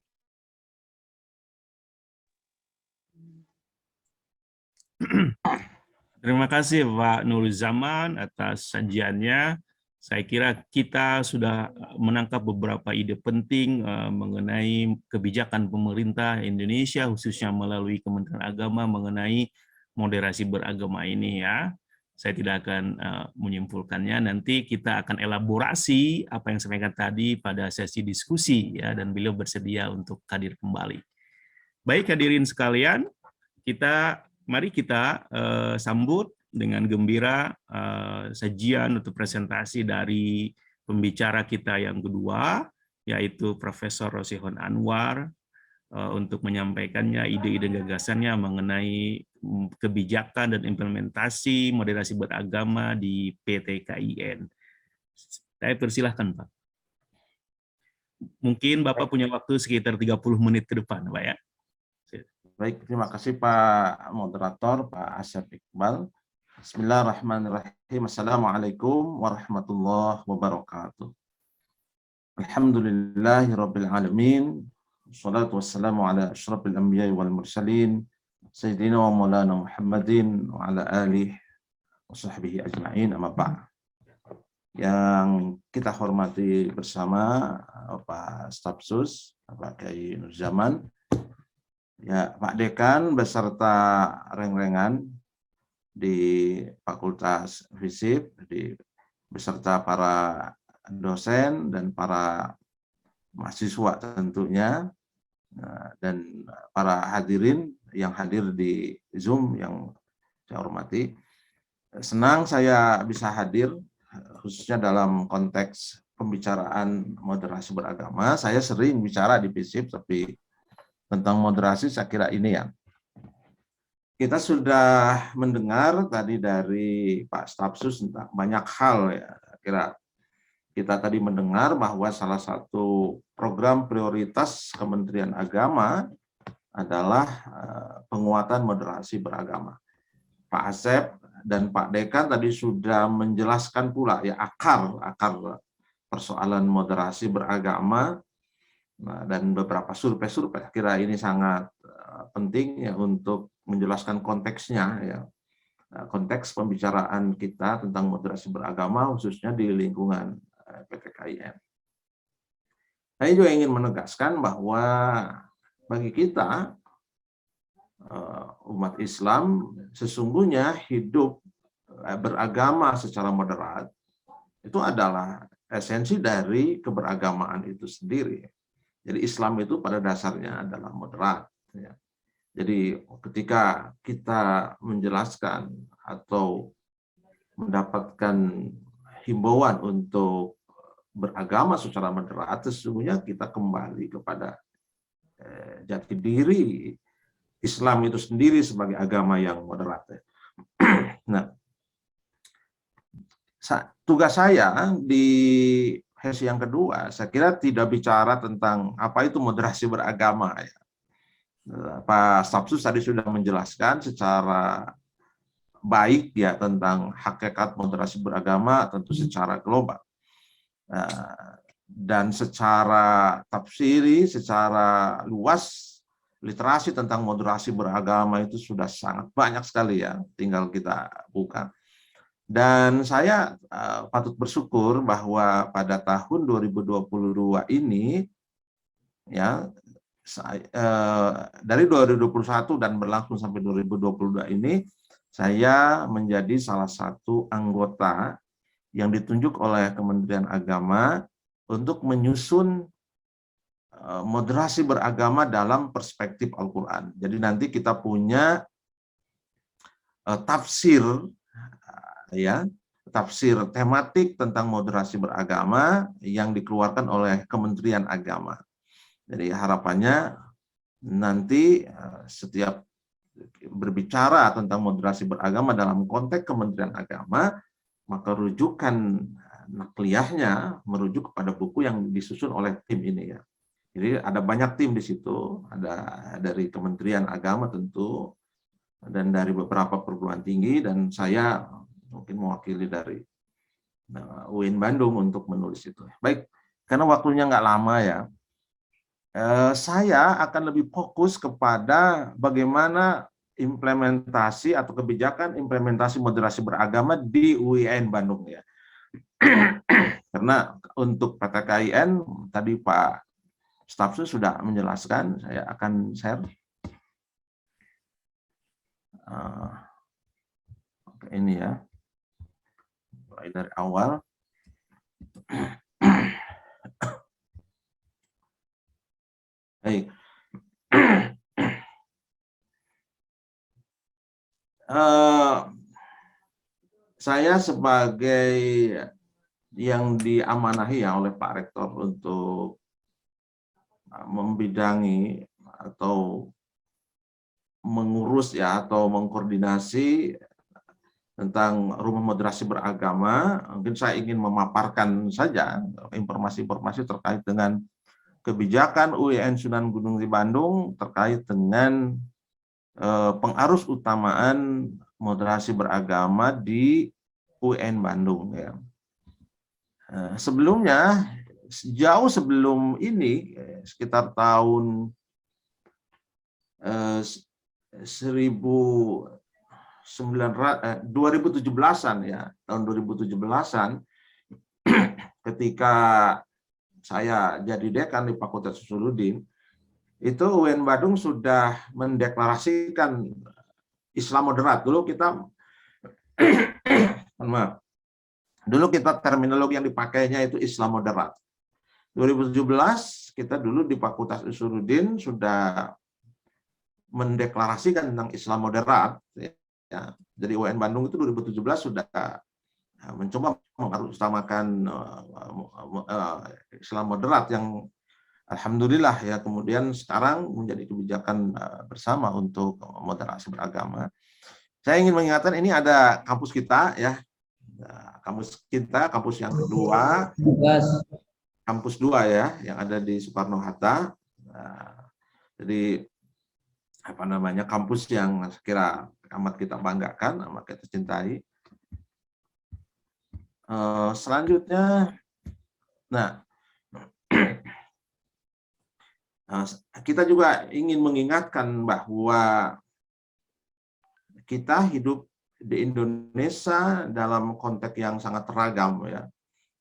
Terima kasih Pak Nur Zaman atas sajiannya. Saya kira kita sudah menangkap beberapa ide penting mengenai kebijakan pemerintah Indonesia, khususnya melalui Kementerian Agama mengenai moderasi beragama ini, ya. Saya tidak akan menyimpulkannya. Nanti kita akan elaborasi apa yang saya sampaikan tadi pada sesi diskusi, ya, dan beliau bersedia untuk hadir kembali. Baik hadirin sekalian, mari kita sambut dengan gembira sajian atau presentasi dari pembicara kita yang kedua, yaitu Profesor Rosihon Anwar, untuk menyampaikannya ide-ide gagasannya mengenai kebijakan dan implementasi moderasi beragama di PT KIN. Saya persilahkan, Pak. Mungkin Bapak punya waktu sekitar 30 menit ke depan, Pak, ya. Baik, terima kasih Pak Moderator, Pak Asyaf Iqbal. Bismillahirrahmanirrahim. Assalamualaikum warahmatullahi wabarakatuh. Alhamdulillahirabbil alamin. Wassalatu wassalamu ala asyrafil anbiya'i wal mursalin sayyidina wa maulana Muhammadin wa ala alihi wa sahbihi ajma'in, amma ba'd. Yang kita hormati bersama Pak Stafsus, Pak Kiai Nurjaman, ya, Pak Dekan beserta reng-rengan di Fakultas FISIP, beserta para dosen dan para mahasiswa tentunya, dan para hadirin yang hadir di Zoom yang saya hormati. Senang saya bisa hadir khususnya dalam konteks pembicaraan moderasi beragama. Saya sering bicara di FISIP, tapi tentang moderasi saya kira ini ya. Kita sudah mendengar tadi dari Pak Stafsus tentang banyak hal ya. Kira kita tadi mendengar bahwa salah satu program prioritas Kementerian Agama adalah penguatan moderasi beragama. Pak Asep dan Pak Dekan tadi sudah menjelaskan pula ya akar persoalan moderasi beragama, dan beberapa survei. Kira ini sangat penting ya untuk menjelaskan konteksnya ya. Konteks pembicaraan kita tentang moderasi beragama khususnya di lingkungan PTKIN. Saya juga ingin menegaskan bahwa bagi kita umat Islam sesungguhnya hidup beragama secara moderat itu adalah esensi dari keberagamaan itu sendiri. Jadi Islam itu pada dasarnya adalah moderat. Ya. Jadi ketika kita menjelaskan atau mendapatkan himbauan untuk beragama secara moderat, sesungguhnya kita kembali kepada jati diri Islam itu sendiri sebagai agama yang moderat. Nah, tugas saya di sesi yang kedua, saya kira tidak bicara tentang apa itu moderasi beragama. Ya. Pak Stafsus tadi sudah menjelaskan secara baik ya tentang hakikat moderasi beragama, tentu secara global. Dan secara tafsiri, secara luas, literasi tentang moderasi beragama itu sudah sangat banyak sekali ya, tinggal kita buka. Dan saya patut bersyukur bahwa pada tahun 2022 ini, ya, dari 2021 dan berlangsung sampai 2022 ini, saya menjadi salah satu anggota yang ditunjuk oleh Kementerian Agama untuk menyusun moderasi beragama dalam perspektif Al-Quran. Jadi nanti kita punya tafsir, ya, tafsir tematik tentang moderasi beragama yang dikeluarkan oleh Kementerian Agama. Jadi harapannya nanti setiap berbicara tentang moderasi beragama dalam konteks Kementerian Agama, maka rujukan nakliyahnya merujuk kepada buku yang disusun oleh tim ini ya. Jadi ada banyak tim di situ, ada dari Kementerian Agama tentu, dan dari beberapa perguruan tinggi, dan saya mungkin mewakili dari UIN Bandung untuk menulis itu. Baik, karena waktunya nggak lama ya, saya akan lebih fokus kepada bagaimana implementasi atau kebijakan implementasi moderasi beragama di UIN Bandung ya. Karena untuk PTKIN tadi Pak Stafsus sudah menjelaskan, saya akan share. Ini ya, mulai dari awal. Baik. Saya sebagai yang diamanahi ya oleh Pak Rektor untuk membidangi atau mengurus ya atau mengkoordinasi tentang rumah moderasi beragama, mungkin saya ingin memaparkan saja informasi-informasi terkait dengan kebijakan UIN Sunan Gunung di Bandung terkait dengan pengarus utamaan moderasi beragama di UIN Bandung ya. Sebelumnya jauh sebelum ini, sekitar tahun 2017-an ya, tahun 2017-an, ketika saya jadi dekan di Fakultas Usuluddin, itu UIN Bandung sudah mendeklarasikan Islam moderat. Dulu kita maaf. Dulu kita terminologi yang dipakainya itu Islam moderat. 2017 kita dulu di Fakultas Usuluddin sudah mendeklarasikan tentang Islam moderat. Ya. Jadi UIN Bandung itu 2017 sudah mencoba mengutamakan Islam moderat yang alhamdulillah ya kemudian sekarang menjadi kebijakan bersama untuk moderasi beragama. Saya ingin mengingatkan ini ada kampus kita ya. Kampus kita, kampus yang kedua, kampus 2 ya, yang ada di Soekarno Hatta. Jadi apa namanya, kampus yang saya kira amat kita banggakan, amat kita cintai. Selanjutnya, nah, kita juga ingin mengingatkan bahwa kita hidup di Indonesia dalam konteks yang sangat teragam ya,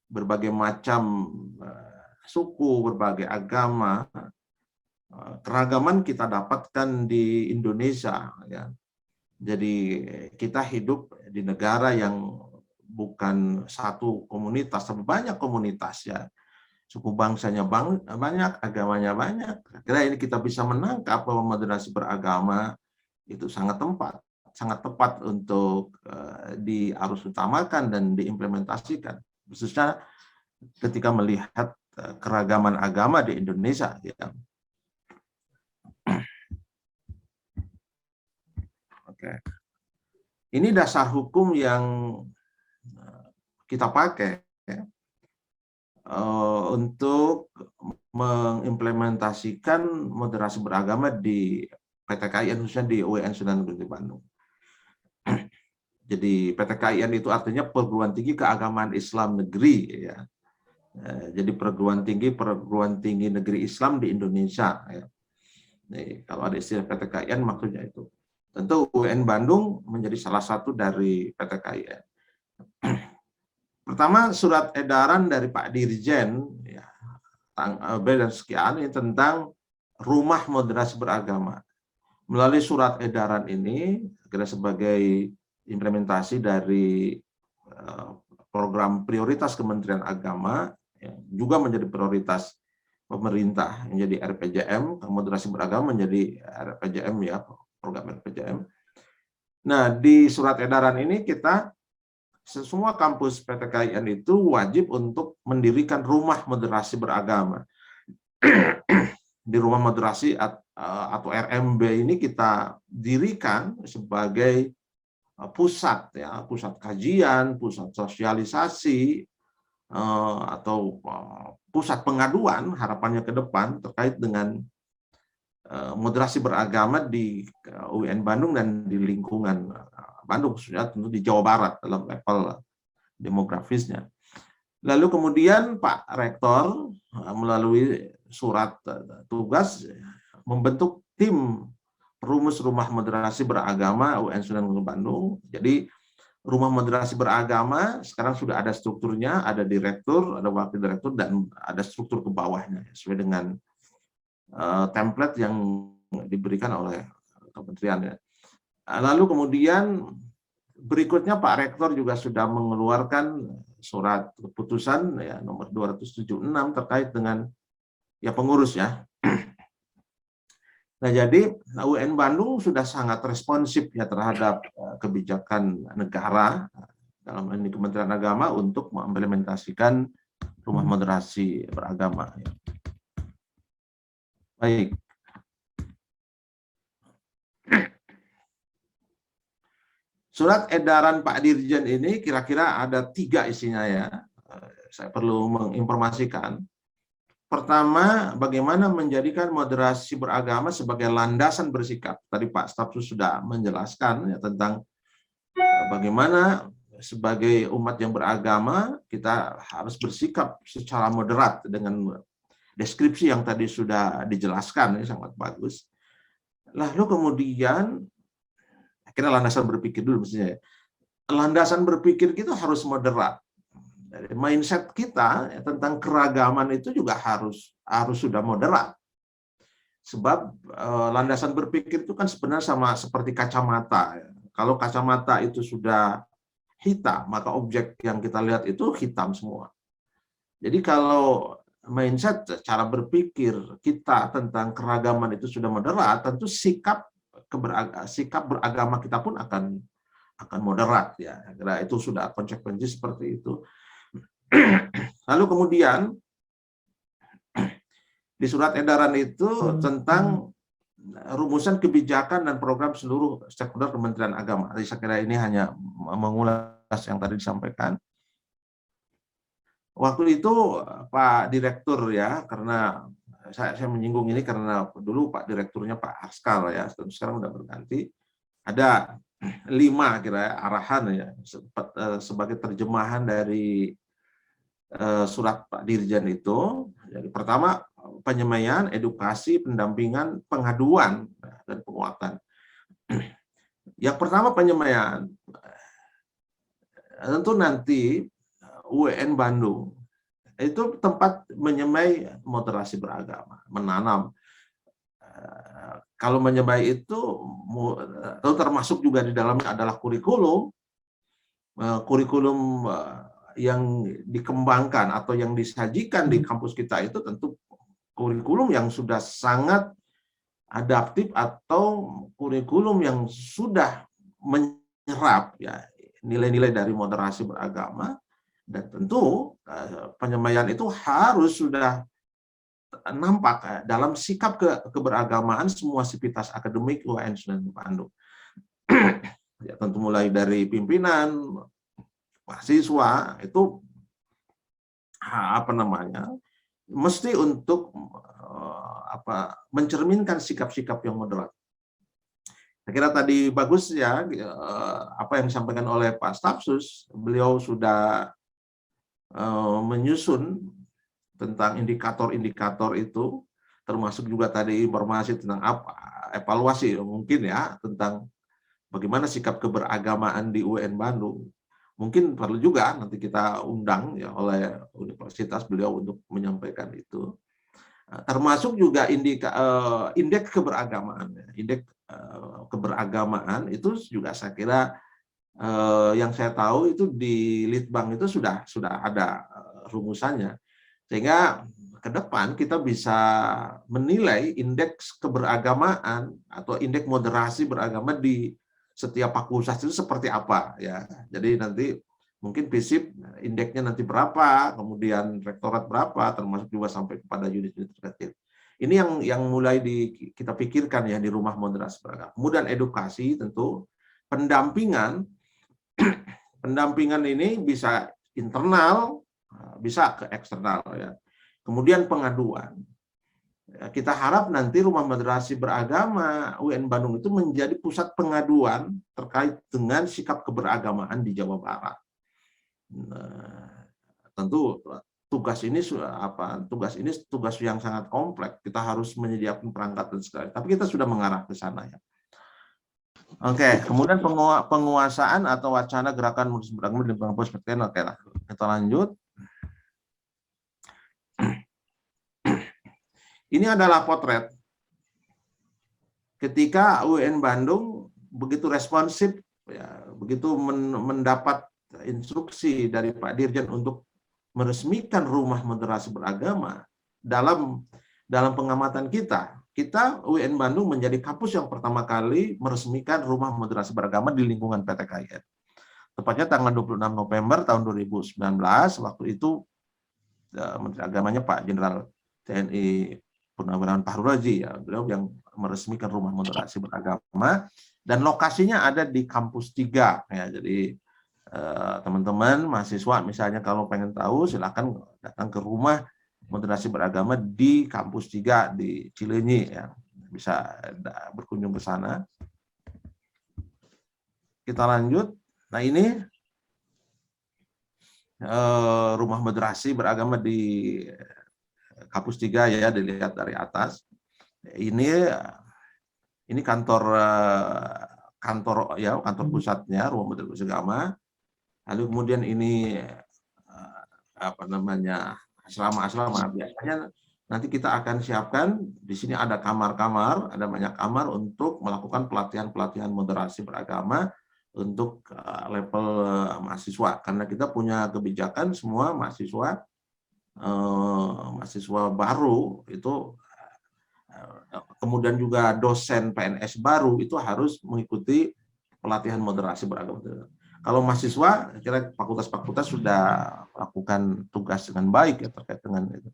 berbagai macam suku, berbagai agama, keragaman kita dapatkan di Indonesia ya. Jadi kita hidup di negara yang bukan satu komunitas, tapi banyak komunitas ya. Suku bangsanya banyak, agamanya banyak. Kira ini kita bisa menangkap bahwa moderasi beragama itu sangat tepat untuk harus utamakan dan diimplementasikan, khususnya ketika melihat keragaman agama di Indonesia. Ya. Oke. Ini dasar hukum yang kita pakai ya, untuk mengimplementasikan moderasi beragama di PTKIN, khususnya di UIN Sunan Gunung Bandung. Jadi PTKIN itu artinya perguruan tinggi keagamaan Islam negeri ya. Jadi perguruan tinggi negeri Islam di Indonesia ya. Nih, kalau ada istilah PTKIN maksudnya itu. Tentu UIN Bandung menjadi salah satu dari PTKIN. Pertama, surat edaran dari Pak Dirjen ya, dan sekian ini tentang rumah moderasi beragama. Melalui surat edaran ini kira sebagai implementasi dari program prioritas Kementerian Agama, ya, juga menjadi prioritas pemerintah, menjadi RPJM, moderasi beragama menjadi RPJM ya, program RPJM. Nah, di surat edaran ini kita semua kampus PTKIN itu wajib untuk mendirikan rumah moderasi beragama. Di rumah moderasi atau RMB ini kita dirikan sebagai pusat ya, pusat kajian, pusat sosialisasi atau pusat pengaduan harapannya ke depan terkait dengan moderasi beragama di UIN Bandung dan di lingkungan Bandung, khususnya tentu di Jawa Barat dalam level demografisnya. Lalu kemudian Pak Rektor melalui surat tugas membentuk tim perumus rumah moderasi beragama UIN Sunan Gunung Bandung. Jadi rumah moderasi beragama sekarang sudah ada strukturnya, ada direktur, ada wakil direktur, dan ada struktur ke bawahnya sesuai dengan template yang diberikan oleh kementerian. Lalu kemudian berikutnya Pak Rektor juga sudah mengeluarkan surat keputusan ya nomor 276 terkait dengan ya pengurus ya. Nah, jadi UIN Bandung sudah sangat responsif ya terhadap kebijakan negara dalam ini Kementerian Agama untuk mengimplementasikan rumah moderasi beragama. Baik. Surat edaran Pak Dirjen ini kira-kira ada 3 isinya ya. Saya perlu menginformasikan. Pertama, bagaimana menjadikan moderasi beragama sebagai landasan bersikap. Tadi Pak Stafsus sudah menjelaskan ya, tentang bagaimana sebagai umat yang beragama, kita harus bersikap secara moderat dengan deskripsi yang tadi sudah dijelaskan, ini sangat bagus. Lalu kemudian, akhirnya landasan berpikir dulu mestinya. Landasan berpikir kita harus moderat. Mindset kita tentang keragaman itu juga harus sudah moderat. Sebab landasan berpikir itu kan sebenarnya sama seperti kacamata. Kalau kacamata itu sudah hitam, maka objek yang kita lihat itu hitam semua. Jadi kalau mindset, cara berpikir kita tentang keragaman itu sudah moderat, tentu sikap beragama kita pun akan moderat, ya. Kira itu sudah konsekuensi seperti itu. Lalu kemudian di surat edaran itu tentang rumusan kebijakan dan program seluruh stakeholder Kementerian Agama. Jadi saya kira ini hanya mengulas yang tadi disampaikan. Waktu itu Pak Direktur, ya, karena saya menyinggung ini karena dulu Pak Direkturnya Pak Askal, ya, sekarang udah berganti. Ada 5 kira arahan, ya, sebagai terjemahan dari surat Pak Dirjen itu. Jadi pertama, penyemaian, edukasi, pendampingan, pengaduan, dan penguatan. Yang pertama penyemaian. Tentu nanti UIN Bandung itu tempat menyemai moderasi beragama, menanam. Kalau menyemai itu termasuk juga di dalamnya adalah kurikulum yang dikembangkan atau yang disajikan di kampus kita itu tentu kurikulum yang sudah sangat adaptif atau kurikulum yang sudah menyerap, ya, nilai-nilai dari moderasi beragama. Dan tentu penyemaian itu harus sudah nampak dalam sikap keberagamaan semua sivitas akademik UIN Sunan Bandung. Ya, tentu mulai dari pimpinan, mahasiswa itu mesti untuk mencerminkan sikap-sikap yang moderat. Saya kira tadi bagus, ya, apa yang disampaikan oleh Pak Stafsus. Beliau sudah menyusun tentang indikator-indikator itu, termasuk juga tadi informasi tentang evaluasi mungkin, ya, tentang bagaimana sikap keberagamaan di UIN Bandung. Mungkin perlu juga nanti kita undang, ya, oleh universitas beliau untuk menyampaikan itu. Termasuk juga indeks keberagamaan. Indeks keberagamaan itu juga saya kira yang saya tahu itu di Litbang itu sudah ada rumusannya, sehingga ke depan kita bisa menilai indeks keberagamaan atau indeks moderasi beragama di setiap fakultas itu seperti apa, ya. Jadi nanti mungkin FISIP indeksnya nanti berapa, kemudian rektorat berapa, termasuk juga sampai kepada unit-unit terkecil. Ini yang mulai kita pikirkan, ya, di rumah moderasi beragama. Kemudian edukasi, tentu pendampingan. Pendampingan ini bisa internal, bisa ke eksternal, ya. Kemudian pengaduan. Ya, kita harap nanti rumah moderasi beragama UIN Bandung itu menjadi pusat pengaduan terkait dengan sikap keberagamaan di Jawa Barat. Nah, tentu tugas ini tugas yang sangat kompleks. Kita harus menyediakan perangkat dan segala. Tapi kita sudah mengarah ke sana, ya. Oke, kemudian penguasaan atau wacana gerakan moderasi beragama di kampus PTN. Oke lah, kita lanjut. Ini adalah potret ketika UIN Bandung begitu responsif, ya, begitu mendapat instruksi dari Pak Dirjen untuk meresmikan rumah moderasi beragama. Dalam pengamatan kita UIN Bandung menjadi kampus yang pertama kali meresmikan rumah moderasi beragama di lingkungan PTKIN. Tepatnya tanggal 26 November tahun 2019, waktu itu Menteri Agamanya Pak Jenderal TNI Purnawirawan Fahruzi, ya, beliau yang meresmikan rumah moderasi beragama, dan lokasinya ada di kampus 3, ya. Jadi teman-teman mahasiswa misalnya kalau pengen tahu silakan datang ke rumah moderasi beragama di kampus 3 di Cileunyi, ya. Bisa berkunjung ke sana. Kita lanjut. Nah, ini rumah madrasah beragama di Kapus 3 ya, dilihat dari atas. Ini kantor kantor pusatnya rumah madrasah agama. Lalu kemudian ini asrama. Biasanya nanti kita akan siapkan di sini ada kamar-kamar, ada banyak kamar untuk melakukan pelatihan moderasi beragama untuk level mahasiswa. Karena kita punya kebijakan semua mahasiswa baru itu, kemudian juga dosen PNS baru itu harus mengikuti pelatihan moderasi beragama. Kalau mahasiswa, kira fakultas-fakultas sudah melakukan tugas dengan baik ya terkait dengan itu.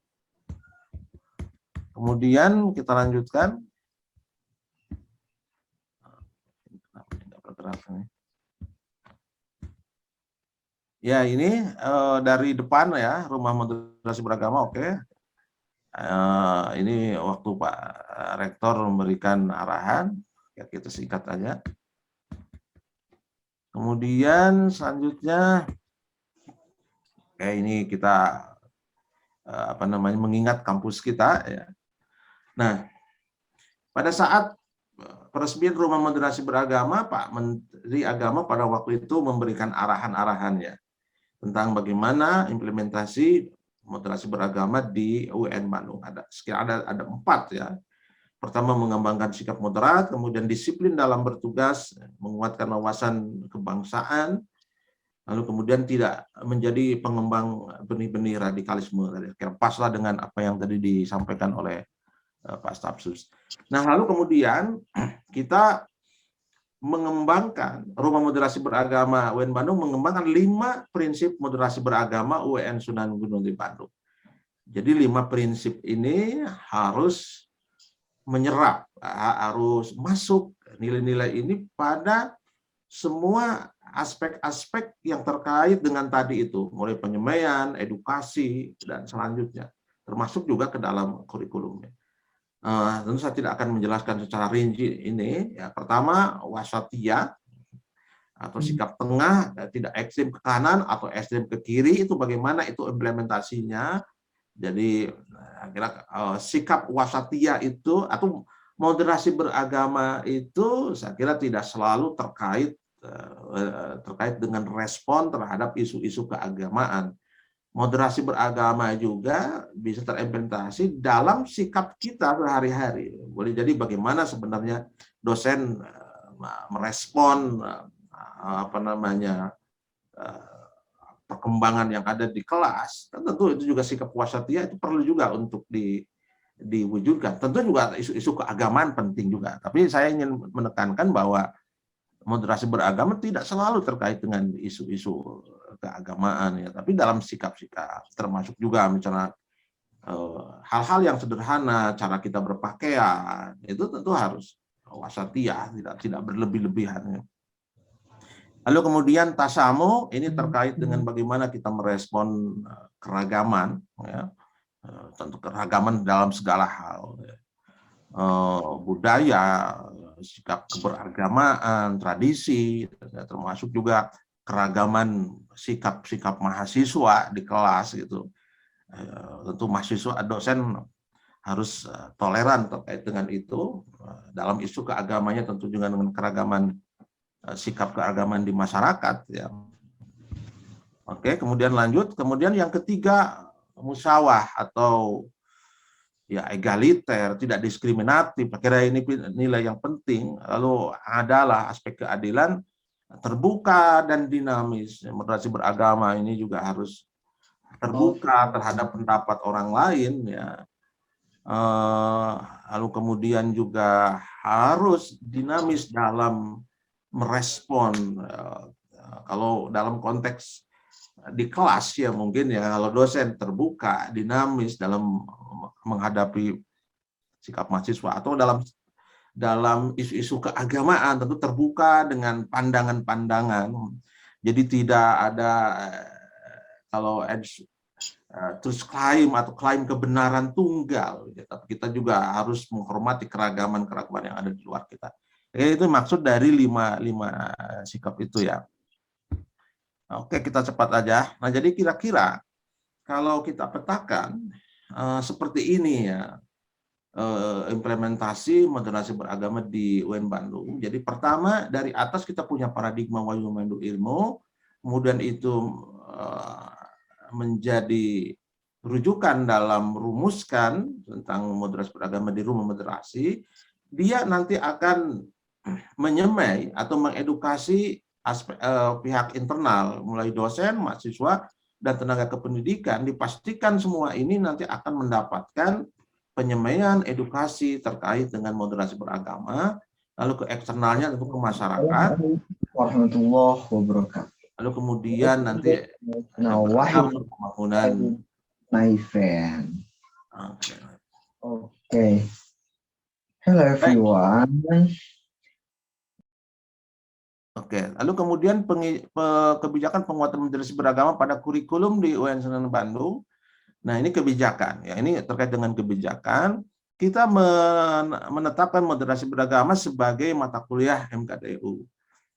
Kemudian kita lanjutkan. Ya, ini dari depan ya, rumah moderasi beragama, oke. Ini waktu Pak Rektor memberikan arahan, ya kita singkat aja. Kemudian selanjutnya, ini kita mengingat kampus kita. Ya. Nah, pada saat peresmian rumah moderasi beragama, Pak Menteri Agama pada waktu itu memberikan arahan-arahannya tentang bagaimana implementasi moderasi beragama di UIN Bandung. Ada 4 ya. Pertama, mengembangkan sikap moderat, kemudian disiplin dalam bertugas, menguatkan wawasan kebangsaan, lalu kemudian tidak menjadi pengembang benih-benih radikalisme. Paslah dengan apa yang tadi disampaikan oleh Pak Stafsus. Nah, lalu kemudian kita mengembangkan rumah moderasi beragama UIN Bandung, mengembangkan 5 prinsip moderasi beragama UIN Sunan Gunung Jati Bandung. Jadi 5 prinsip ini harus menyerap, harus masuk nilai-nilai ini pada semua aspek-aspek yang terkait dengan tadi itu, mulai penyemaian, edukasi, dan selanjutnya, termasuk juga ke dalam kurikulumnya. Tentu saya tidak akan menjelaskan secara rinci ini. Ya, pertama, wasatiyah atau sikap tengah, tidak ekstrem ke kanan atau ekstrem ke kiri, itu bagaimana itu implementasinya. Jadi kira sikap wasatiyah itu atau moderasi beragama itu saya kira tidak selalu terkait dengan respon terhadap isu-isu keagamaan. Moderasi beragama juga bisa terimplementasi dalam sikap kita sehari-hari. Boleh jadi bagaimana sebenarnya dosen merespon perkembangan yang ada di kelas. Tentu itu juga sikap wasatiyah itu perlu juga untuk diwujudkan. Tentu juga isu-isu keagamaan penting juga. Tapi saya ingin menekankan bahwa moderasi beragama tidak selalu terkait dengan isu-isu keagamaan ya, tapi dalam sikap-sikap, termasuk juga misalnya hal-hal yang sederhana, cara kita berpakaian, itu tentu harus wasatiyah, tidak berlebih-lebihan. Lalu kemudian tasamu, ini terkait dengan bagaimana kita merespon keragaman, ya, tentu keragaman dalam segala hal, ya. Budaya, sikap keberagamaan, tradisi, termasuk juga keragaman sikap-sikap mahasiswa di kelas gitu. Tentu mahasiswa, dosen harus toleran terkait dengan itu. Dalam isu keagamanya tentu juga dengan keragaman sikap keagamaan di masyarakat ya. Oke, kemudian lanjut. Kemudian yang ketiga, musyawarah atau ya egaliter, tidak diskriminatif. Akhirnya ini nilai yang penting. Lalu adalah aspek keadilan, terbuka dan dinamis. Moderasi beragama ini juga harus terbuka terhadap pendapat orang lain ya. Lalu kemudian juga harus dinamis dalam merespon. Kalau dalam konteks di kelas ya mungkin ya, kalau dosen terbuka, dinamis dalam menghadapi sikap mahasiswa, atau dalam isu-isu keagamaan tentu terbuka dengan pandangan-pandangan. Jadi tidak ada kalau terus klaim kebenaran tunggal, tapi kita juga harus menghormati keragaman yang ada di luar kita. Itu maksud dari lima sikap itu ya. Oke, kita cepat aja. Nah, jadi kira-kira kalau kita petakan seperti ini ya, implementasi moderasi beragama di UIN Bandung. Jadi pertama dari atas kita punya paradigma Wahyu Memandu Ilmu, kemudian itu menjadi rujukan dalam rumuskan tentang moderasi beragama di rumah moderasi. Dia nanti akan menyemai atau mengedukasi aspek pihak internal, mulai dosen, mahasiswa, dan tenaga kependidikan. Dipastikan semua ini nanti akan mendapatkan penyemaian edukasi terkait dengan moderasi beragama, lalu ke eksternalnya tentu ke masyarakat. Warahmatullahi wabarakatuh. Lalu kemudian nanti pembangunan. My friend. Okay. Hello everyone. Oke, lalu kemudian kebijakan penguatan moderasi beragama pada kurikulum di UIN Sunan Bandung. Nah, ini kebijakan ya, ini terkait dengan kebijakan. Kita menetapkan moderasi beragama sebagai mata kuliah MKDU,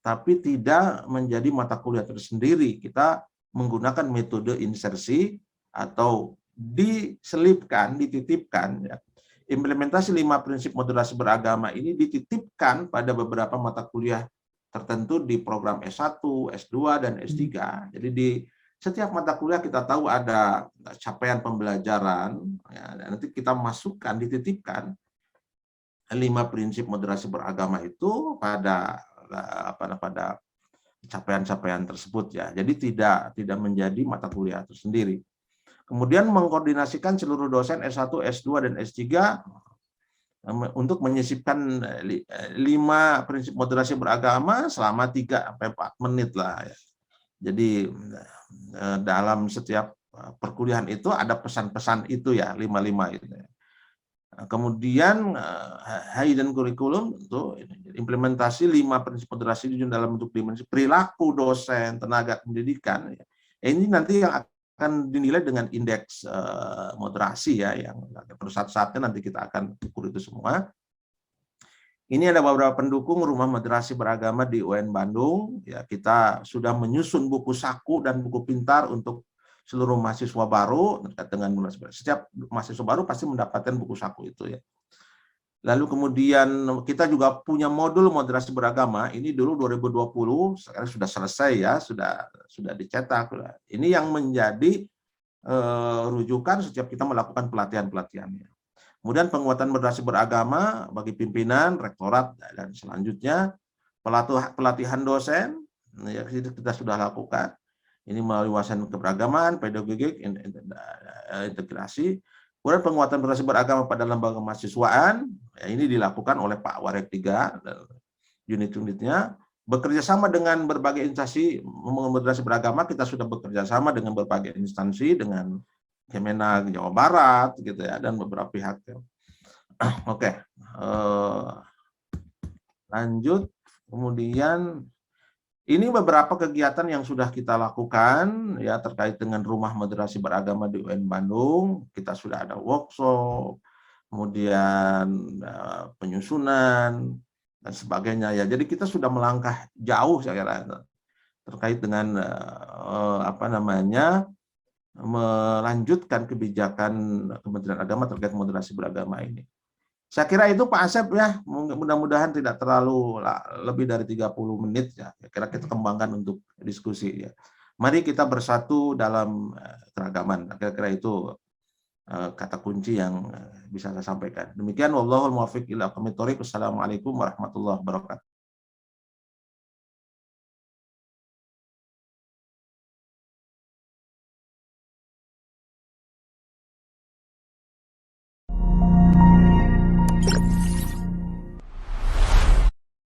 tapi tidak menjadi mata kuliah tersendiri. Kita menggunakan metode insersi atau diselipkan, dititipkan ya. Implementasi 5 prinsip moderasi beragama ini dititipkan pada beberapa mata kuliah tertentu di program S1, S2, dan S3. Jadi di setiap mata kuliah kita tahu ada capaian pembelajaran, ya, dan nanti kita masukkan, dititipkan 5 prinsip moderasi beragama itu pada capaian-capaian tersebut ya. Jadi tidak menjadi mata kuliah tersendiri. Kemudian mengkoordinasikan seluruh dosen S1, S2, dan S3 untuk menyisipkan 5 prinsip moderasi beragama selama 3-4 menit lah ya. Jadi dalam setiap perkuliahan itu ada pesan-pesan itu ya, 5 itu. Kemudian hidden kurikulum itu implementasi 5 prinsip moderasi dalam bentuk dimensi perilaku dosen, tenaga pendidikan. Ini nanti yang akan dinilai dengan indeks moderasi ya, yang pada saat-saatnya nanti kita akan ukur itu semua. Ini ada beberapa pendukung rumah moderasi beragama di UIN Bandung. Ya, kita sudah menyusun buku saku dan buku pintar untuk seluruh mahasiswa baru terkait dengan moderasi. Setiap mahasiswa baru pasti mendapatkan buku saku itu ya. Lalu kemudian kita juga punya modul moderasi beragama. Ini dulu 2020, sekarang sudah selesai ya, sudah dicetak. Ini yang menjadi rujukan setiap kita melakukan pelatihan-pelatihannya. Kemudian penguatan moderasi beragama bagi pimpinan, rektorat, dan selanjutnya pelatihan dosen, ya, kita sudah lakukan. Ini melalui wawasan keberagaman, pedagogik, integrasi. Kemudian penguatan moderasi beragama pada lembaga mahasiswaan, ya, ini dilakukan oleh Pak Warek 3 dan unit-unitnya. Bekerja sama dengan berbagai instansi moderasi beragama, kita sudah bekerja sama dengan berbagai instansi, dengan Kemenag Jawa Barat, gitu ya, dan beberapa pihak. Oke, lanjut. Kemudian ini beberapa kegiatan yang sudah kita lakukan ya terkait dengan rumah moderasi beragama di UIN Bandung. Kita sudah ada workshop, kemudian penyusunan dan sebagainya ya. Jadi kita sudah melangkah jauh saya kira terkait dengan melanjutkan kebijakan Kementerian Agama terkait moderasi beragama ini. Saya kira itu Pak Asep ya, mudah-mudahan tidak terlalu lebih dari 30 menit ya. Kira kita kembangkan untuk diskusi ya. Mari kita bersatu dalam keragaman. Kira-kira itu kata kunci yang bisa saya sampaikan. Demikian wallahul muwaffiq ila aqwamit thoriq. Wassalamualaikum warahmatullahi wabarakatuh.